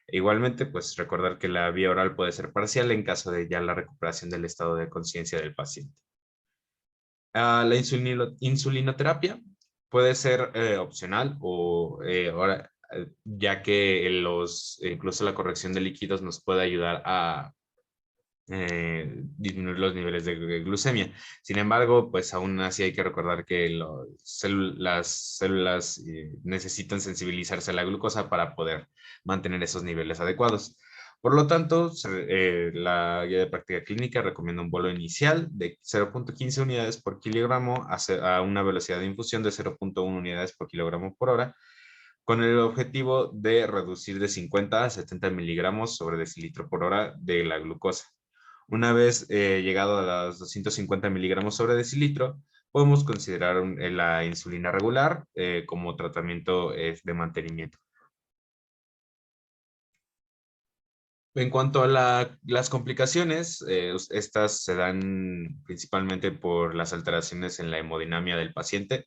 Igualmente, pues recordar que la vía oral puede ser parcial en caso de ya la recuperación del estado de conciencia del paciente. La insulinoterapia puede ser opcional ya que incluso la corrección de líquidos nos puede ayudar a disminuir los niveles de glucemia. Sin embargo, pues aún así hay que recordar que las células necesitan sensibilizarse a la glucosa para poder mantener esos niveles adecuados. Por lo tanto, la guía de práctica clínica recomienda un bolo inicial de 0.15 unidades por kilogramo a una velocidad de infusión de 0.1 unidades por kilogramo por hora, con el objetivo de reducir de 50 a 70 miligramos sobre decilitro por hora de la glucosa. Una vez llegado a los 250 miligramos sobre decilitro, podemos considerar la insulina regular como tratamiento de mantenimiento. En cuanto a las complicaciones, estas se dan principalmente por las alteraciones en la hemodinamia del paciente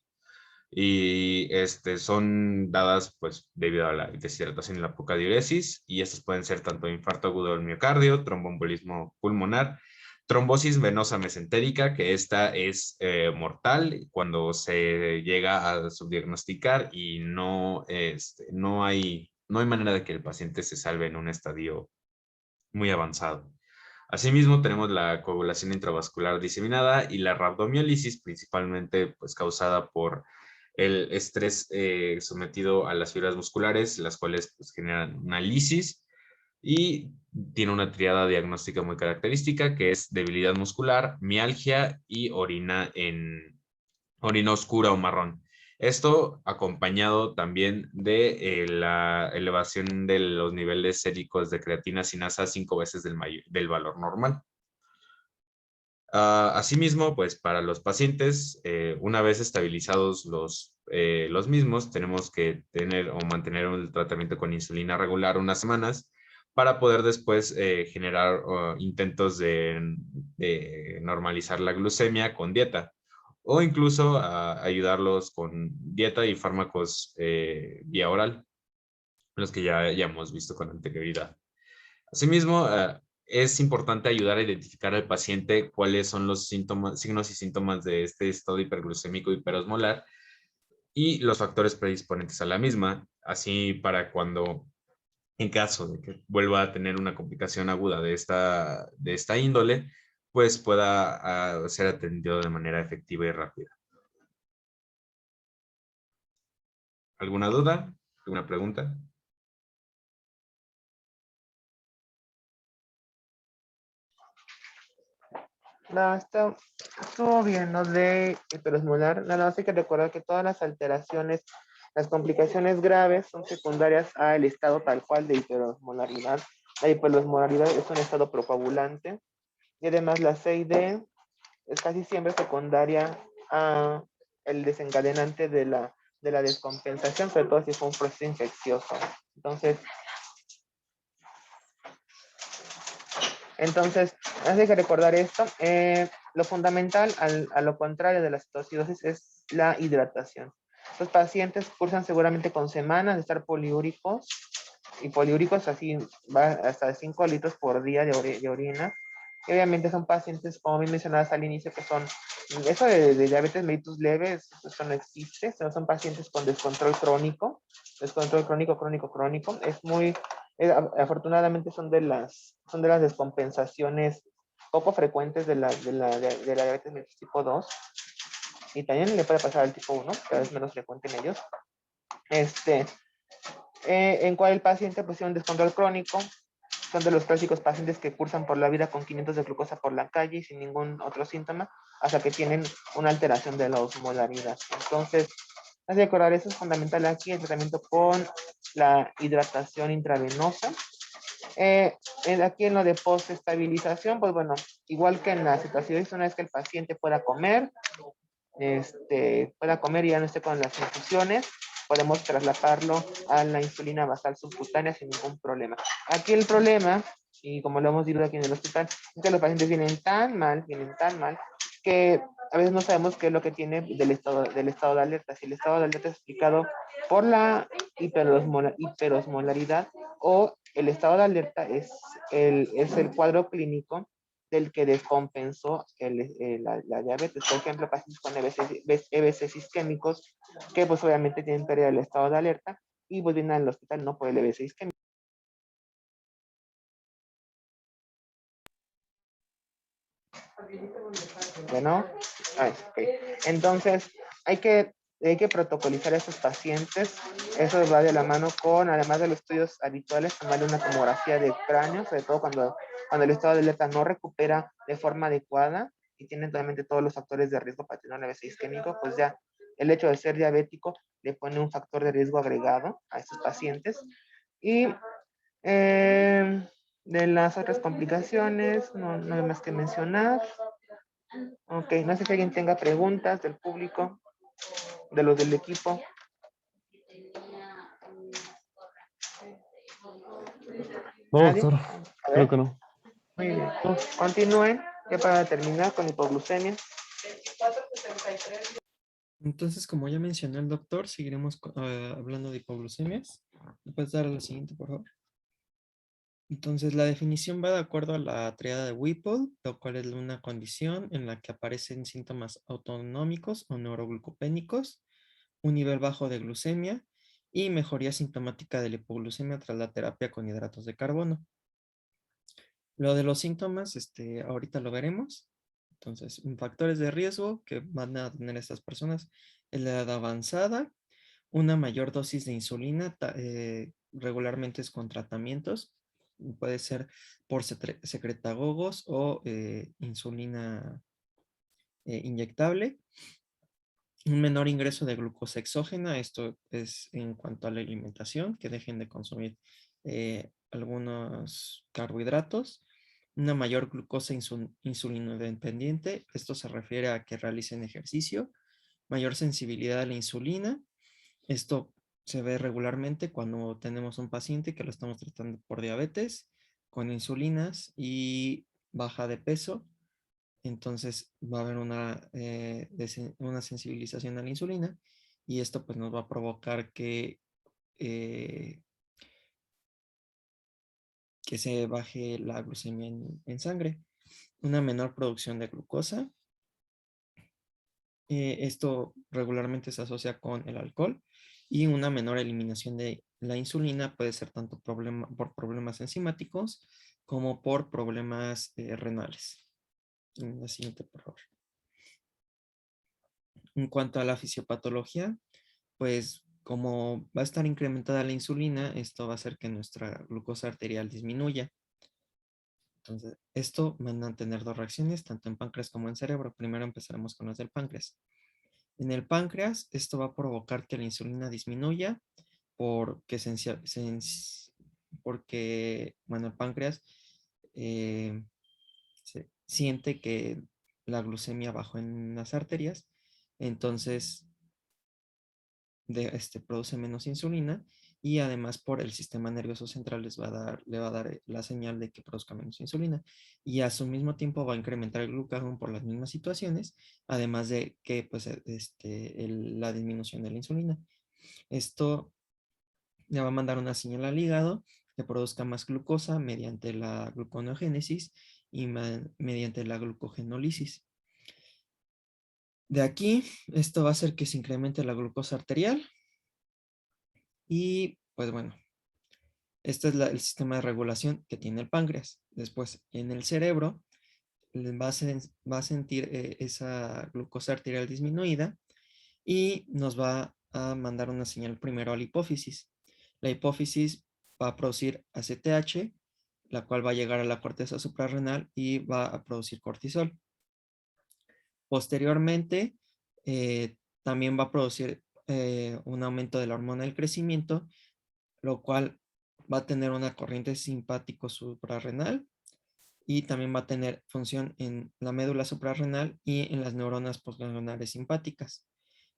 y son dadas pues debido a la deshidratación y la poca diuresis, y estas pueden ser tanto infarto agudo del miocardio, tromboembolismo pulmonar, trombosis venosa mesentérica, que esta es mortal cuando se llega a subdiagnosticar y no hay manera de que el paciente se salve en un estadio muy avanzado. Asimismo, tenemos la coagulación intravascular diseminada y la rabdomiólisis, principalmente pues, causada por el estrés sometido a las fibras musculares, las cuales pues, generan una lisis, y tiene una triada diagnóstica muy característica, que es debilidad muscular, mialgia y orina oscura o marrón. Esto acompañado también de la elevación de los niveles séricos de creatina sinasa 5 veces del valor normal. Asimismo, pues para los pacientes, una vez estabilizados los mismos, tenemos que tener o mantener un tratamiento con insulina regular unas semanas para poder después generar intentos de normalizar la glucemia con dieta, o incluso ayudarlos con dieta y fármacos vía oral, los que ya hemos visto con anterioridad. Asimismo, es importante ayudar a identificar al paciente cuáles son los signos y síntomas de este estado hiperglucémico hiperosmolar y los factores predisponentes a la misma, así para cuando, en caso de que vuelva a tener una complicación aguda de esta índole, pues pueda ser atendido de manera efectiva y rápida. ¿Alguna duda? ¿Alguna pregunta? No, estuvo bien, ¿no? De hiperosmolar. Nada más hay que recordar que todas las alteraciones, las complicaciones graves son secundarias al estado tal cual de hiperosmolaridad. La hiperosmolaridad es un estado procoagulante y además la CID es casi siempre secundaria a el desencadenante de la descompensación, sobre todo si fue un proceso infeccioso. Entonces, hay que recordar esto. Lo fundamental, a lo contrario de la cetoacidosis, es la hidratación. Los pacientes cursan seguramente con semanas de estar poliúricos, y poliúricos así va hasta 5 litros por día de orina. Y obviamente son pacientes, como bien mencionabas al inicio, que son, eso de diabetes mellitus leves, eso no existe, son pacientes con descontrol crónico, crónico. Es muy, afortunadamente son de las descompensaciones poco frecuentes de la diabetes mellitus tipo 2, y también le puede pasar al tipo 1, cada vez menos frecuente en ellos, en cual el paciente pues tiene un descontrol crónico. Son de los clásicos pacientes que cursan por la vida con 500 de glucosa por la calle y sin ningún otro síntoma, hasta que tienen una alteración de la osmolaridad. Entonces, hay que recordar, eso es fundamental aquí, el tratamiento con la hidratación intravenosa. Aquí en lo de post-estabilización, pues bueno, igual que en la cetoacidosis, una vez que el paciente pueda comer y ya no esté con las infusiones, podemos trasladarlo a la insulina basal subcutánea sin ningún problema. Aquí el problema, y como lo hemos dicho aquí en el hospital, es que los pacientes vienen tan mal, que a veces no sabemos qué es lo que tiene del estado de alerta. Si el estado de alerta es explicado por la hiperosmolaridad, o el estado de alerta es el cuadro clínico del que descompensó la diabetes. Por ejemplo, pacientes con EBCs isquémicos que pues obviamente tienen pérdida del estado de alerta y pues vienen al hospital no por el EBC isquémico. Bueno, okay. Entonces hay que protocolizar a estos pacientes. Eso va de la mano con, además de los estudios habituales, tomarle una tomografía de cráneo, sobre todo cuando el estado de alerta no recupera de forma adecuada y tienen totalmente todos los factores de riesgo para tener un AVC isquémico, pues ya el hecho de ser diabético le pone un factor de riesgo agregado a estos pacientes. Y de las otras complicaciones, no hay más que mencionar. Ok, no sé si alguien tenga preguntas del público, de los del equipo. No, ¿Nadie? doctor, A creo ver, que no. muy bien. Continúen, ya para terminar con hipoglucemia. Entonces, como ya mencionó el doctor, seguiremos hablando de hipoglucemias. ¿Me puedes dar a la siguiente, por favor? Entonces, la definición va de acuerdo a la triada de Whipple, lo cual es una condición en la que aparecen síntomas autonómicos o neuroglucopénicos, un nivel bajo de glucemia y mejoría sintomática de la hipoglucemia tras la terapia con hidratos de carbono. Lo de los síntomas, ahorita lo veremos. Entonces, factores de riesgo que van a tener estas personas es la edad avanzada, una mayor dosis de insulina, regularmente es con tratamientos, puede ser por secretagogos o insulina inyectable, un menor ingreso de glucosa exógena, esto es en cuanto a la alimentación, que dejen de consumir algunos carbohidratos, una mayor glucosa insulino dependiente, esto se refiere a que realicen ejercicio, mayor sensibilidad a la insulina, esto se ve regularmente cuando tenemos un paciente que lo estamos tratando por diabetes, con insulinas y baja de peso. Entonces va a haber una sensibilización a la insulina y esto pues nos va a provocar eh, que se baje la glucemia en sangre. Una menor producción de glucosa. Esto regularmente se asocia con el alcohol y una menor eliminación de la insulina puede ser tanto por problemas enzimáticos como por problemas renales. En la siguiente, por favor. En cuanto a la fisiopatología, pues como va a estar incrementada la insulina, esto va a hacer que nuestra glucosa arterial disminuya. Entonces, esto van a tener dos reacciones, tanto en páncreas como en cerebro. Primero empezaremos con las del páncreas. En el páncreas, esto va a provocar que la insulina disminuya porque, bueno, el páncreas siente que la glucemia bajó en las arterias, entonces produce menos insulina y además por el sistema nervioso central le va a dar la señal de que produzca menos insulina y a su mismo tiempo va a incrementar el glucagón por las mismas situaciones, además de que pues la disminución de la insulina. Esto le va a mandar una señal al hígado que produzca más glucosa mediante la gluconeogénesis y mediante la glucogenólisis. De aquí, esto va a hacer que se incremente la glucosa arterial y pues bueno, este es el sistema de regulación que tiene el páncreas. Después, en el cerebro, va a sentir esa glucosa arterial disminuida y nos va a mandar una señal primero a la hipófisis. La hipófisis va a producir ACTH, la cual va a llegar a la corteza suprarrenal y va a producir cortisol. Posteriormente, también va a producir un aumento de la hormona del crecimiento, lo cual va a tener una corriente simpático suprarrenal y también va a tener función en la médula suprarrenal y en las neuronas postganglionares simpáticas.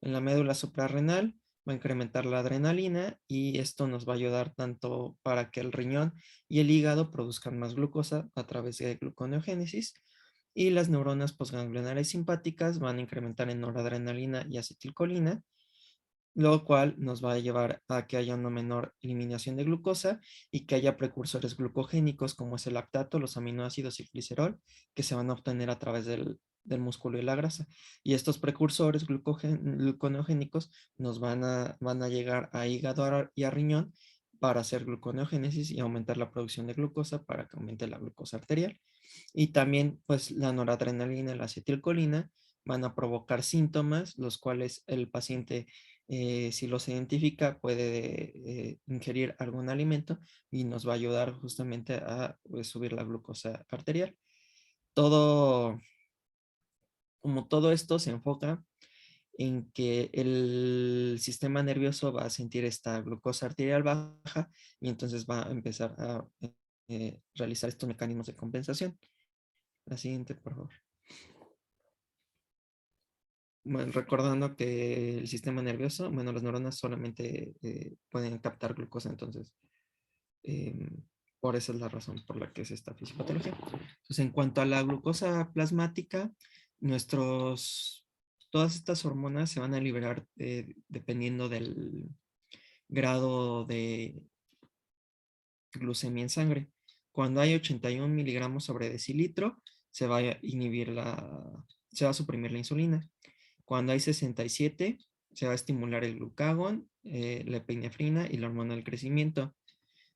En la médula suprarrenal va a incrementar la adrenalina y esto nos va a ayudar tanto para que el riñón y el hígado produzcan más glucosa a través de gluconeogénesis, y las neuronas postganglionares simpáticas van a incrementar en noradrenalina y acetilcolina, lo cual nos va a llevar a que haya una menor eliminación de glucosa y que haya precursores glucogénicos como es el lactato, los aminoácidos y glicerol, que se van a obtener a través del músculo y la grasa. Y estos precursores gluconeogénicos nos van a llegar a hígado y a riñón para hacer gluconeogénesis y aumentar la producción de glucosa para que aumente la glucosa arterial. Y también, pues, la noradrenalina y la acetilcolina van a provocar síntomas, los cuales el paciente, si los identifica, puede ingerir algún alimento y nos va a ayudar justamente a pues, subir la glucosa arterial. Como todo esto se enfoca en que el sistema nervioso va a sentir esta glucosa arterial baja y entonces va a empezar a realizar estos mecanismos de compensación. La siguiente, por favor. Bueno, recordando que el sistema nervioso, bueno, las neuronas solamente pueden captar glucosa, entonces por esa es la razón por la que es esta fisiopatología. Entonces, en cuanto a la glucosa plasmática, todas estas hormonas se van a liberar dependiendo del grado de glucemia en sangre. Cuando hay 81 miligramos sobre decilitro, se va a suprimir la insulina. Cuando hay 67, se va a estimular el glucagón, la epinefrina y la hormona del crecimiento.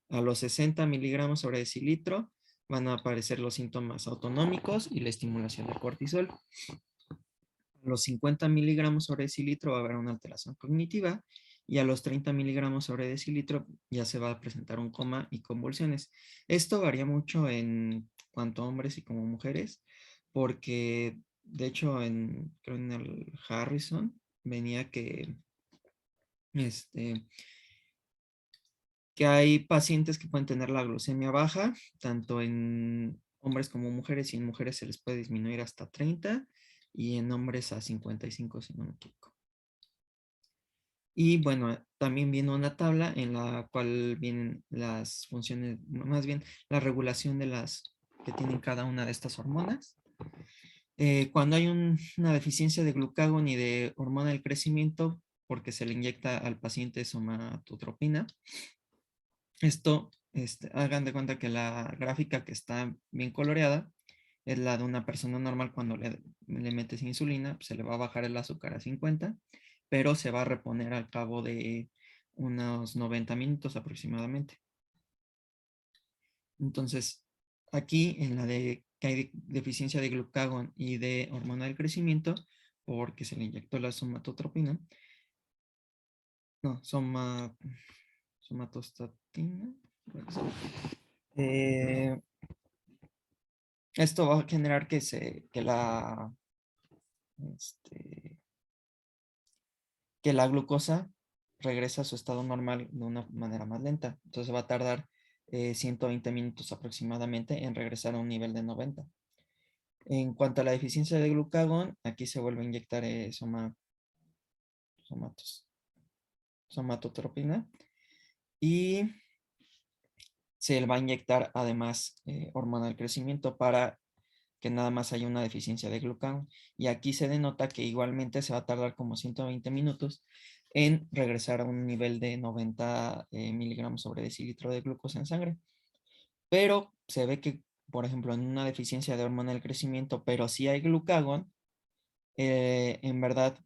A los 60 miligramos sobre decilitro van a aparecer los síntomas autonómicos y la estimulación de cortisol. A los 50 miligramos sobre decilitro va a haber una alteración cognitiva y a los 30 miligramos sobre decilitro ya se va a presentar un coma y convulsiones. Esto varía mucho en cuanto a hombres y como mujeres, porque de hecho creo en el Harrison venía que hay pacientes que pueden tener la glucemia baja, tanto en hombres como mujeres, y en mujeres se les puede disminuir hasta 30 y en hombres a 55, si no me equivoco. Y bueno, también viene una tabla en la cual vienen las funciones, más bien la regulación de las que tienen cada una de estas hormonas. Cuando hay una deficiencia de glucagón y de hormona del crecimiento, porque se le inyecta al paciente somatotropina, esto, hagan de cuenta que la gráfica que está bien coloreada es la de una persona normal. Cuando le metes insulina, pues, se le va a bajar el azúcar a 50, pero se va a reponer al cabo de unos 90 minutos aproximadamente. Entonces, aquí en la de que hay deficiencia de glucagón y de hormona del crecimiento, porque se le inyectó la somatotropina, no, somatostatina. Eh, Esto va a generar que la glucosa regrese a su estado normal de una manera más lenta. Entonces va a tardar 120 minutos aproximadamente en regresar a un nivel de 90. En cuanto a la deficiencia de glucagón, aquí se vuelve a inyectar somatotropina y se le va a inyectar además hormona del crecimiento para que nada más haya una deficiencia de glucagón. Y aquí se denota que igualmente se va a tardar como 120 minutos en regresar a un nivel de 90 miligramos sobre decilitro de glucosa en sangre. Pero se ve que, por ejemplo, en una deficiencia de hormona del crecimiento, pero si hay glucagón, en verdad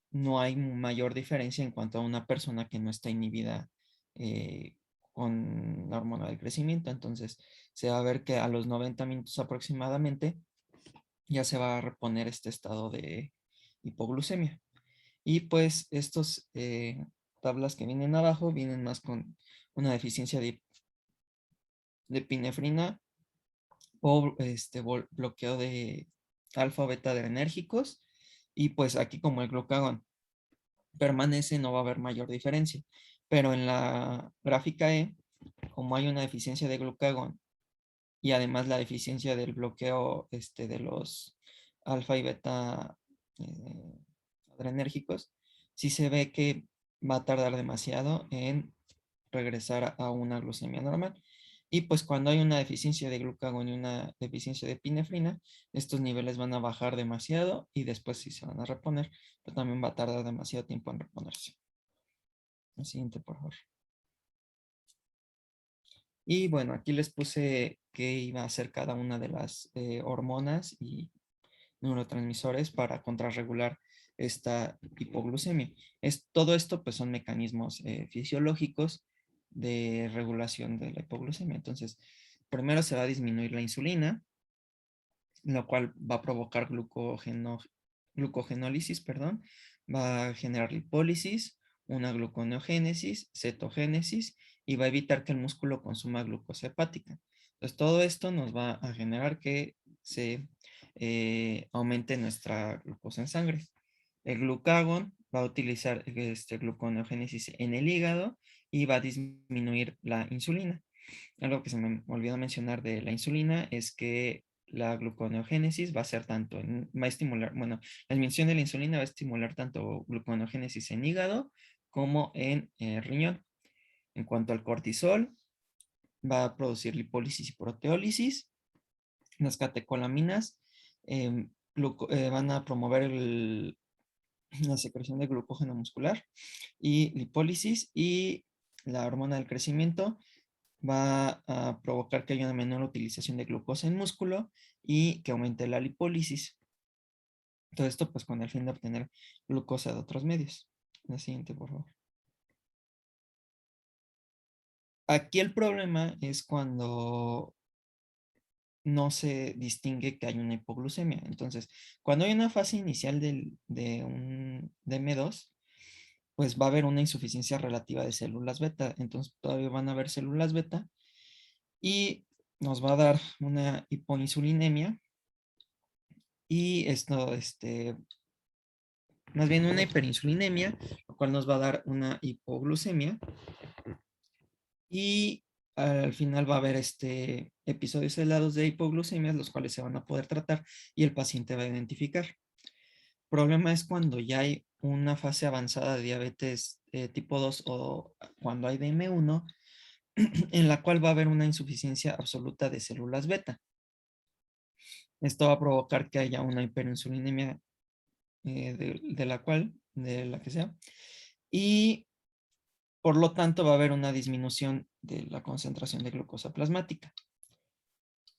no hay mayor diferencia en cuanto a una persona que no está inhibida con la hormona del crecimiento. Entonces, se va a ver que a los 90 minutos aproximadamente ya se va a reponer este estado de hipoglucemia. Y pues estos tablas que vienen abajo vienen más con una deficiencia de epinefrina o bloqueo de alfa o beta adrenérgicos. Y pues aquí como el glucagón permanece, no va a haber mayor diferencia. Pero en la gráfica E, como hay una deficiencia de glucagón y además la deficiencia del bloqueo de los alfa y beta adrenérgicos, sí se ve que va a tardar demasiado en regresar a una glucemia normal. Y pues cuando hay una deficiencia de glucagón y una deficiencia de epinefrina, estos niveles van a bajar demasiado y después sí se van a reponer, pero también va a tardar demasiado tiempo en reponerse. El siguiente, por favor. Y bueno, aquí les puse qué iba a hacer cada una de las hormonas y neurotransmisores para contrarregular esta hipoglucemia. Todo esto pues son mecanismos fisiológicos de regulación de la hipoglucemia. Entonces, primero se va a disminuir la insulina, lo cual va a provocar glucogenólisis, perdón, va a generar lipólisis, una gluconeogénesis, cetogénesis y va a evitar que el músculo consuma glucosa hepática. Entonces, todo esto nos va a generar que se aumente nuestra glucosa en sangre. El glucagón va a utilizar gluconeogénesis en el hígado y va a disminuir la insulina. Algo que se me olvidó mencionar de la insulina es que la gluconeogénesis va a ser va a estimular, bueno, la disminución de la insulina va a estimular tanto gluconeogénesis en hígado como en riñón. En cuanto al cortisol, va a producir lipólisis y proteólisis. Las catecolaminas van a promover la secreción de glucógeno muscular y lipólisis, y la hormona del crecimiento va a provocar que haya una menor utilización de glucosa en músculo y que aumente la lipólisis. Todo esto pues con el fin de obtener glucosa de otros medios. La siguiente, por favor. Aquí el problema es cuando no se distingue que hay una hipoglucemia. Entonces, cuando hay una fase inicial de un DM2, pues va a haber una insuficiencia relativa de células beta. Entonces, todavía van a haber células beta y nos va a dar una hipoinsulinemia y esto, más bien una hiperinsulinemia, lo cual nos va a dar una hipoglucemia y al final va a haber episodios aislados de hipoglucemia, los cuales se van a poder tratar y el paciente va a identificar. El problema es cuando ya hay una fase avanzada de diabetes tipo 2 o cuando hay DM1, en la cual va a haber una insuficiencia absoluta de células beta. Esto va a provocar que haya una hiperinsulinemia de la que sea, y por lo tanto va a haber una disminución de la concentración de glucosa plasmática.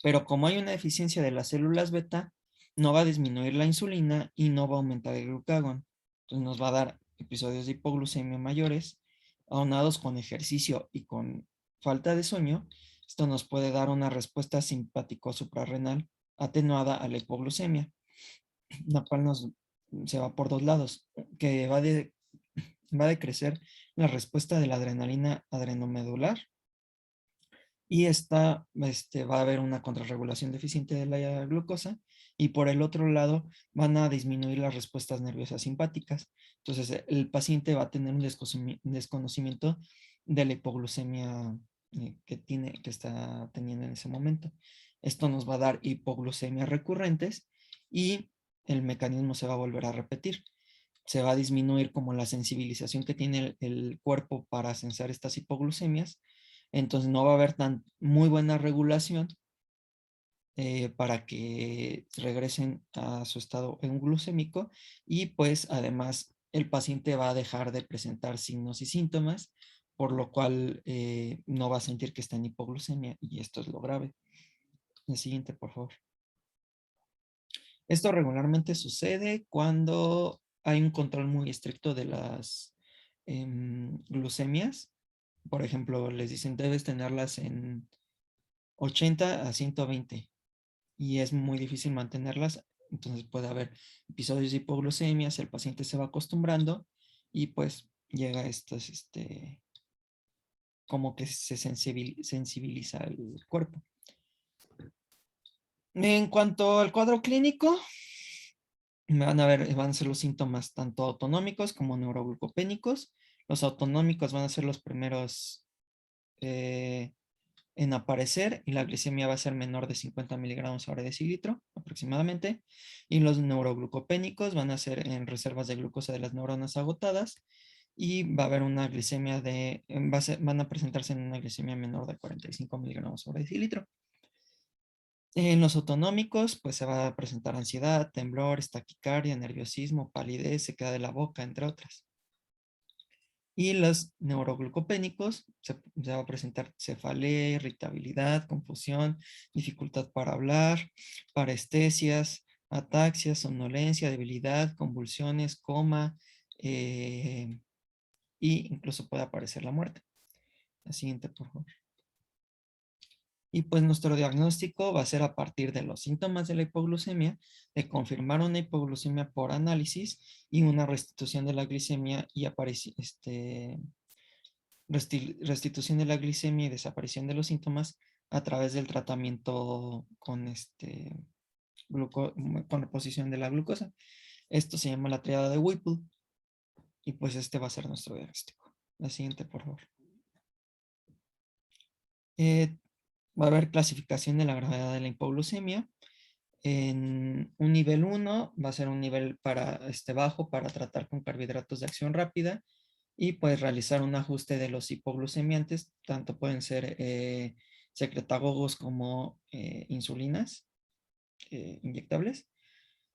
Pero como hay una deficiencia de las células beta, no va a disminuir la insulina y no va a aumentar el glucagón. Entonces nos va a dar episodios de hipoglucemia mayores, aunados con ejercicio y con falta de sueño. Esto nos puede dar una respuesta simpático-suprarrenal atenuada a la hipoglucemia, la cual se va por dos lados, que va a decrecer la respuesta de la adrenalina adrenomedular y va a haber una contrarregulación deficiente de la glucosa, y por el otro lado van a disminuir las respuestas nerviosas simpáticas. Entonces el paciente va a tener un desconocimiento de la hipoglucemia que está teniendo en ese momento. Esto nos va a dar hipoglucemias recurrentes y el mecanismo se va a volver a repetir. Se va a disminuir como la sensibilización que tiene el cuerpo para sensar estas hipoglucemias. Entonces no va a haber muy buena regulación para que regresen a su estado glucémico, y pues además el paciente va a dejar de presentar signos y síntomas, por lo cual no va a sentir que está en hipoglucemia, y esto es lo grave. El siguiente, por favor. Esto regularmente sucede cuando hay un control muy estricto de las glucemias. Por ejemplo, les dicen debes tenerlas en 80 a 120 y es muy difícil mantenerlas Entonces puede haber episodios de hipoglucemia, el paciente se va acostumbrando y pues llega a estos, como que se sensibiliza el cuerpo. En cuanto al cuadro clínico, van a ser los síntomas tanto autonómicos como neuroglucopénicos. Los autonómicos van a ser los primeros en aparecer y la glicemia va a ser menor de 50 miligramos sobre decilitro aproximadamente. Y los neuroglucopénicos van a ser en reservas de glucosa de las neuronas agotadas y va a haber una glicemia van a presentarse en una glicemia menor de 45 miligramos sobre decilitro. En los autonómicos, pues se va a presentar ansiedad, temblor, taquicardia, nerviosismo, palidez, sequedad de la boca, entre otras. Y los neuroglucopénicos se va a presentar cefalea, irritabilidad, confusión, dificultad para hablar, parestesias, ataxia, somnolencia, debilidad, convulsiones, coma, e incluso puede aparecer la muerte. La siguiente, por favor. Y pues nuestro diagnóstico va a ser a partir de los síntomas de la hipoglucemia, de confirmar una hipoglucemia por análisis y una restitución de la glicemia y restitución de la glicemia y desaparición de los síntomas a través del tratamiento con, con reposición de la glucosa. Esto se llama la triada de Whipple y pues este va a ser nuestro diagnóstico. La siguiente, por favor. Va a haber clasificación de la gravedad de la hipoglucemia. En un nivel 1 va a ser un nivel bajo para tratar con carbohidratos de acción rápida y pues realizar un ajuste de los hipoglucemiantes, tanto pueden ser secretagogos como insulinas inyectables.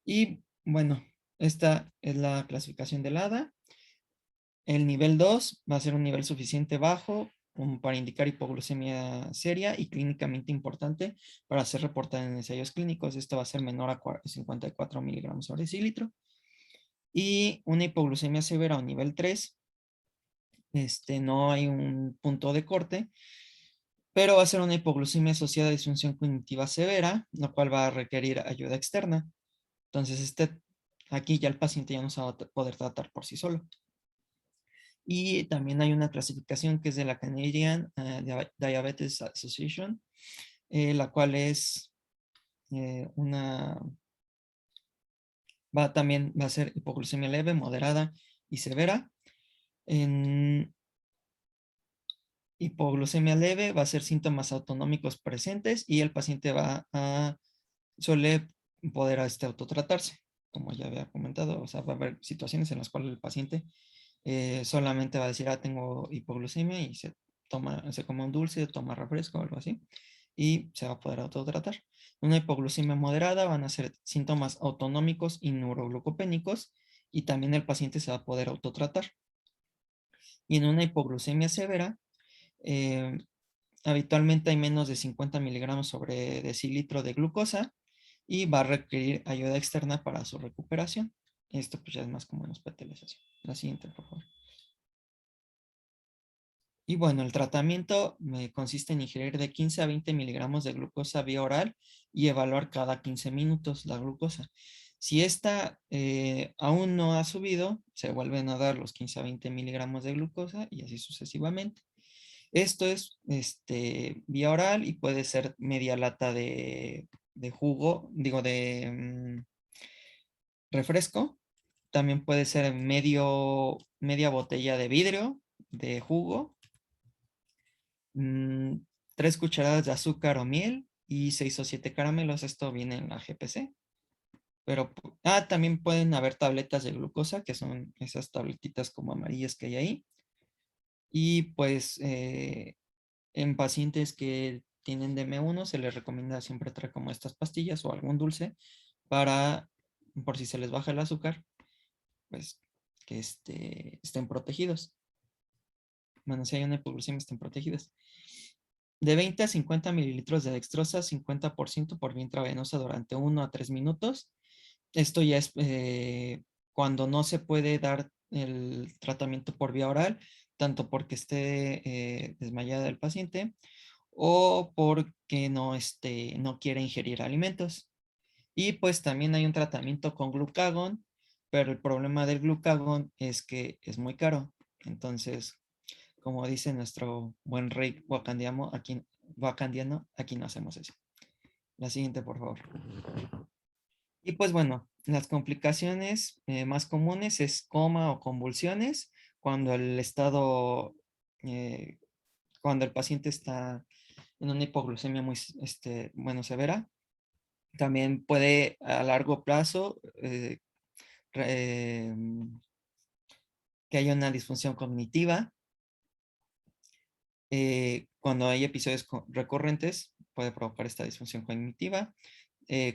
Y bueno, esta es la clasificación del ADA. El nivel 2 va a ser un nivel suficiente bajo como para indicar hipoglucemia seria y clínicamente importante para ser reportada en ensayos clínicos. Esto va a ser menor a 54 miligramos sobre decilitro. Y una hipoglucemia severa o nivel 3, no hay un punto de corte, pero va a ser una hipoglucemia asociada a disfunción cognitiva severa, lo cual va a requerir ayuda externa. Entonces, aquí ya el paciente ya no se va a poder tratar por sí solo. Y también hay una clasificación que es de la Canadian Diabetes Association, la cual es también va a ser hipoglucemia leve, moderada y severa. En hipoglucemia leve va a ser síntomas autonómicos presentes y el paciente suele poder autotratarse, como ya había comentado. O sea, va a haber situaciones en las cuales el paciente solamente va a decir, tengo hipoglucemia y se come un dulce, toma refresco o algo así y se va a poder autotratar. Una hipoglucemia moderada van a ser síntomas autonómicos y neuroglucopénicos y también el paciente se va a poder autotratar. Y en una hipoglucemia severa, habitualmente hay menos de 50 miligramos sobre decilitro de glucosa y va a requerir ayuda externa para su recuperación. Esto pues ya es más como en hospitalización. La siguiente, por favor. Y bueno, el tratamiento consiste en ingerir de 15 a 20 miligramos de glucosa vía oral y evaluar cada 15 minutos la glucosa. Si esta aún no ha subido, se vuelven a dar los 15 a 20 miligramos de glucosa y así sucesivamente. Esto es vía oral y puede ser media lata de jugo, de refresco. También puede ser media botella de vidrio de jugo, 3 cucharadas de azúcar o miel y 6 o 7 caramelos. Esto viene en la GPC. Pero también pueden haber tabletas de glucosa, que son esas tabletitas como amarillas que hay ahí. Y pues en pacientes que tienen DM1 se les recomienda siempre traer como estas pastillas o algún dulce por si se les baja el azúcar, pues que estén protegidos. Bueno, si hay una hipoglucemia, estén protegidos. De 20 a 50 mililitros de dextrosa, 50% por vía intravenosa durante 1 a 3 minutos. Esto ya es cuando no se puede dar el tratamiento por vía oral, tanto porque esté desmayada el paciente o porque no quiere ingerir alimentos. Y pues también hay un tratamiento con glucagón, pero el problema del glucagón es que es muy caro. Entonces, como dice nuestro buen rey wakandiano, aquí no hacemos eso. La siguiente, por favor. Y pues bueno, las complicaciones más comunes es coma o convulsiones cuando el estado, eh, cuando el paciente está en una hipoglucemia muy, bueno, severa. También puede a largo plazo re- que haya una disfunción cognitiva. Cuando hay episodios recurrentes, puede provocar esta disfunción cognitiva.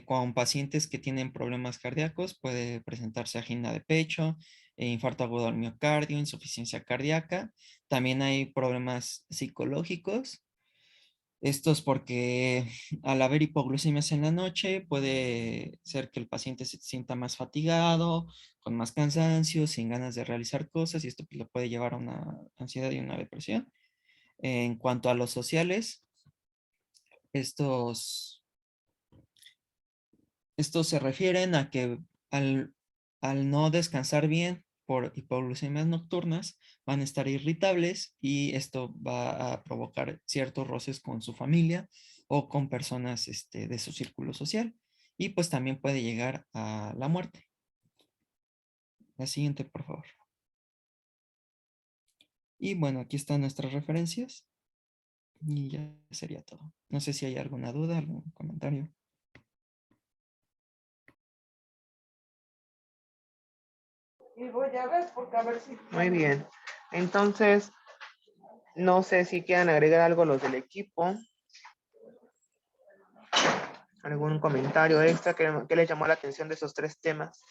Con pacientes que tienen problemas cardíacos, puede presentarse angina de pecho, infarto agudo al miocardio, insuficiencia cardíaca. También hay problemas psicológicos. Estos porque al haber hipoglucemias en la noche, puede ser que el paciente se sienta más fatigado, con más cansancio, sin ganas de realizar cosas, y esto pues, lo puede llevar a una ansiedad y una depresión. En cuanto a los sociales, estos, estos se refieren a que al, al no descansar bien por hipoglucemias nocturnas, van a estar irritables y esto va a provocar ciertos roces con su familia o con personas de su círculo social. Y pues también puede llegar a la muerte. La siguiente, por favor. Y bueno, aquí están nuestras referencias. Y ya sería todo. No sé si hay alguna duda, algún comentario. Muy bien. Entonces, no sé si quieran agregar algo los del equipo. ¿Algún comentario extra que les llamó la atención de esos tres temas?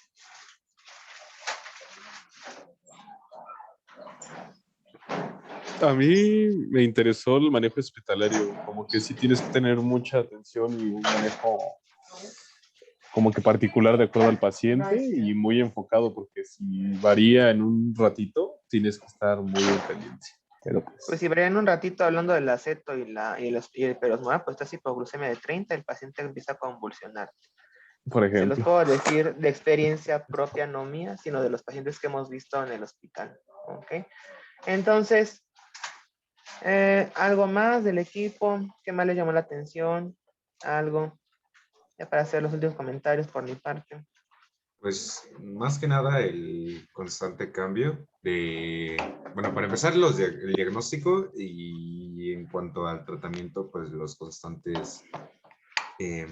A mí me interesó el manejo hospitalario, como que sí tienes que tener mucha atención y un manejo como que particular de acuerdo al paciente y muy enfocado, porque si varía en un ratito, tienes que estar muy pendiente. Pero Pues pues, si varían un ratito hablando del aceto y el perosmol, pues esta hipoglucemia de 30, el paciente empieza a convulsionar. por Se los ejemplo, puedo decir de experiencia propia, no mía, sino de los pacientes que hemos visto en el hospital. ¿Ok? Entonces, algo más del equipo, ¿qué más les llamó la atención? Algo, ya para hacer los últimos comentarios por mi parte. Pues más que nada el constante cambio de, bueno, para empezar el diagnóstico y en cuanto al tratamiento, pues los constantes eh,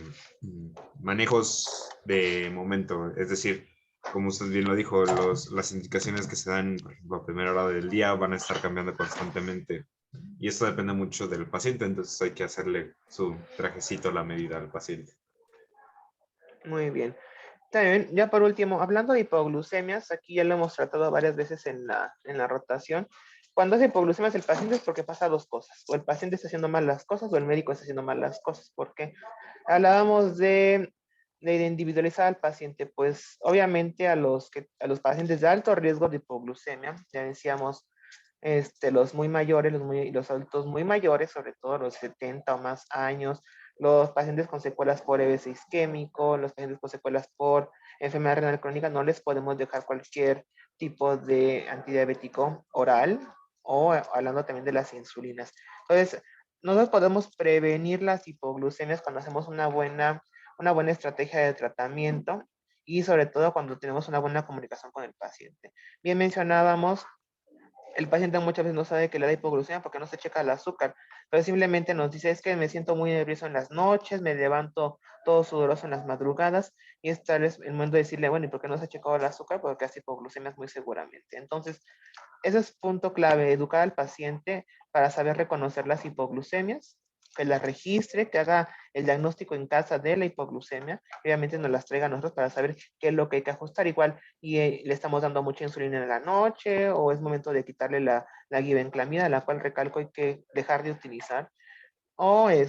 manejos de momento. Es decir, como usted bien lo dijo, las indicaciones que se dan, por ejemplo, a primera hora del día van a estar cambiando constantemente. Y esto depende mucho del paciente, entonces hay que hacerle su trajecito a la medida al paciente. Muy bien. También, ya por último, hablando de hipoglucemias, aquí ya lo hemos tratado varias veces en la rotación. Cuando hace hipoglucemias el paciente es porque pasa dos cosas. O el paciente está haciendo mal las cosas o el médico está haciendo mal las cosas. ¿Por qué? Hablábamos de individualizar al paciente. Pues obviamente a los pacientes de alto riesgo de hipoglucemia, ya decíamos, los muy mayores, los adultos muy mayores, sobre todo los 70 o más años, los pacientes con secuelas por EBC isquémico, los pacientes con secuelas por enfermedad renal crónica, no les podemos dejar cualquier tipo de antidiabético oral o hablando también de las insulinas. Entonces, nosotros podemos prevenir las hipoglucemias cuando hacemos una buena estrategia de tratamiento y sobre todo cuando tenemos una buena comunicación con el paciente. Bien mencionábamos, el paciente muchas veces no sabe que le da hipoglucemia porque no se checa el azúcar, pero simplemente nos dice, es que me siento muy nervioso en las noches, me levanto todo sudoroso en las madrugadas, y es tal vez el momento de decirle, bueno, ¿y por qué no se ha checado el azúcar? Porque hace hipoglucemias muy seguramente. Entonces, ese es punto clave, educar al paciente para saber reconocer las hipoglucemias, que las registre, que haga el diagnóstico en casa de la hipoglucemia, y obviamente nos las traiga a nosotros para saber qué es lo que hay que ajustar. Igual, y le estamos dando mucha insulina en la noche, o es momento de quitarle la glibenclamida, la cual recalco hay que dejar de utilizar, o hay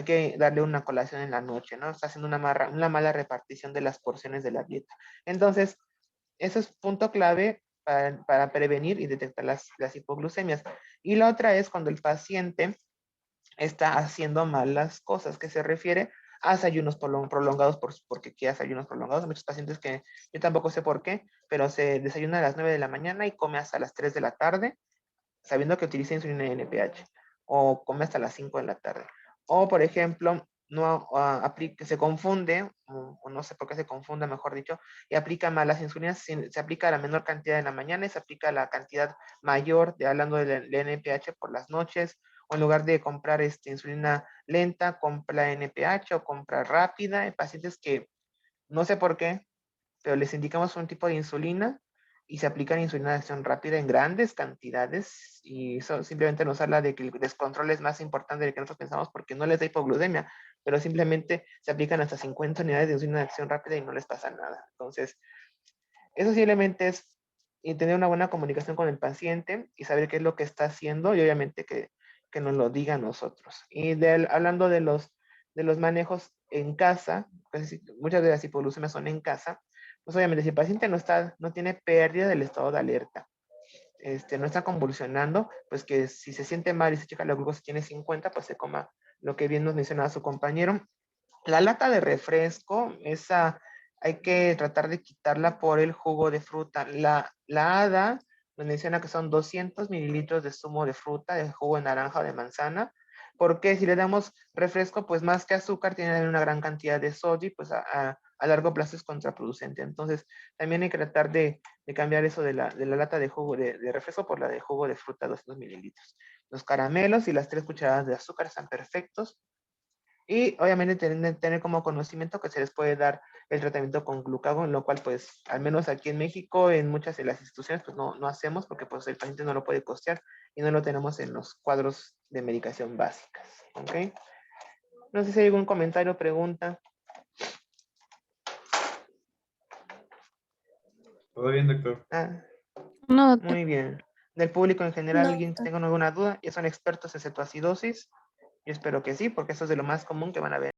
que darle una colación en la noche, ¿no? Está haciendo una mala repartición de las porciones de la dieta. Entonces, eso es punto clave para prevenir y detectar las hipoglucemias. Y la otra es cuando el paciente está haciendo mal las cosas, que se refiere hace ayunos prolongados porque quiere hacer ayunos prolongados. Hay muchos pacientes que yo tampoco sé por qué, pero se desayuna a las 9 de la mañana y come hasta las 3 de la tarde, sabiendo que utiliza insulina NPH, o come hasta las 5 de la tarde. O, por ejemplo, no se confunde, o no sé por qué se confunda, mejor dicho, y aplica mal las insulinas, se aplica la menor cantidad en la mañana y se aplica la cantidad mayor, hablando del NPH, por las noches, o en lugar de comprar insulina lenta, compra NPH o compra rápida. Hay pacientes que no sé por qué, pero les indicamos un tipo de insulina y se aplican insulina de acción rápida en grandes cantidades, y eso simplemente nos habla de que el descontrol es más importante de lo que nosotros pensamos, porque no les da hipoglucemia, pero simplemente se aplican hasta 50 unidades de insulina de acción rápida y no les pasa nada. Entonces, eso simplemente es tener una buena comunicación con el paciente y saber qué es lo que está haciendo, y obviamente que nos lo diga a nosotros. Y hablando de los manejos en casa, pues, muchas de las hipoglucemias son en casa. Pues obviamente si el paciente no tiene pérdida del estado de alerta, no está convulsionando, pues que si se siente mal y se checa la glucosa tiene 50, pues se coma lo que bien nos mencionaba su compañero. La lata de refresco, esa hay que tratar de quitarla por el jugo de fruta. La hada nos menciona que son 200 mililitros de zumo de fruta, de jugo de naranja o de manzana, porque si le damos refresco, pues más que azúcar, tiene una gran cantidad de sodio y pues a largo plazo es contraproducente. Entonces, también hay que tratar de cambiar eso de la lata de jugo de refresco por la de jugo de fruta, 200 mililitros. Los caramelos y las 3 cucharadas de azúcar están perfectos. Y obviamente tener como conocimiento que se les puede dar el tratamiento con glucagon, lo cual pues al menos aquí en México, en muchas de las instituciones, pues no hacemos, porque pues el paciente no lo puede costear y no lo tenemos en los cuadros de medicación básicas. ¿Ok? No sé si hay algún comentario o pregunta. ¿Todo bien, doctor? Ah, No, doctor. muy bien. Del público en general, No, ¿alguien que tenga alguna duda? ¿Ya son expertos en cetoacidosis? Yo espero que sí, porque eso es de lo más común que van a ver.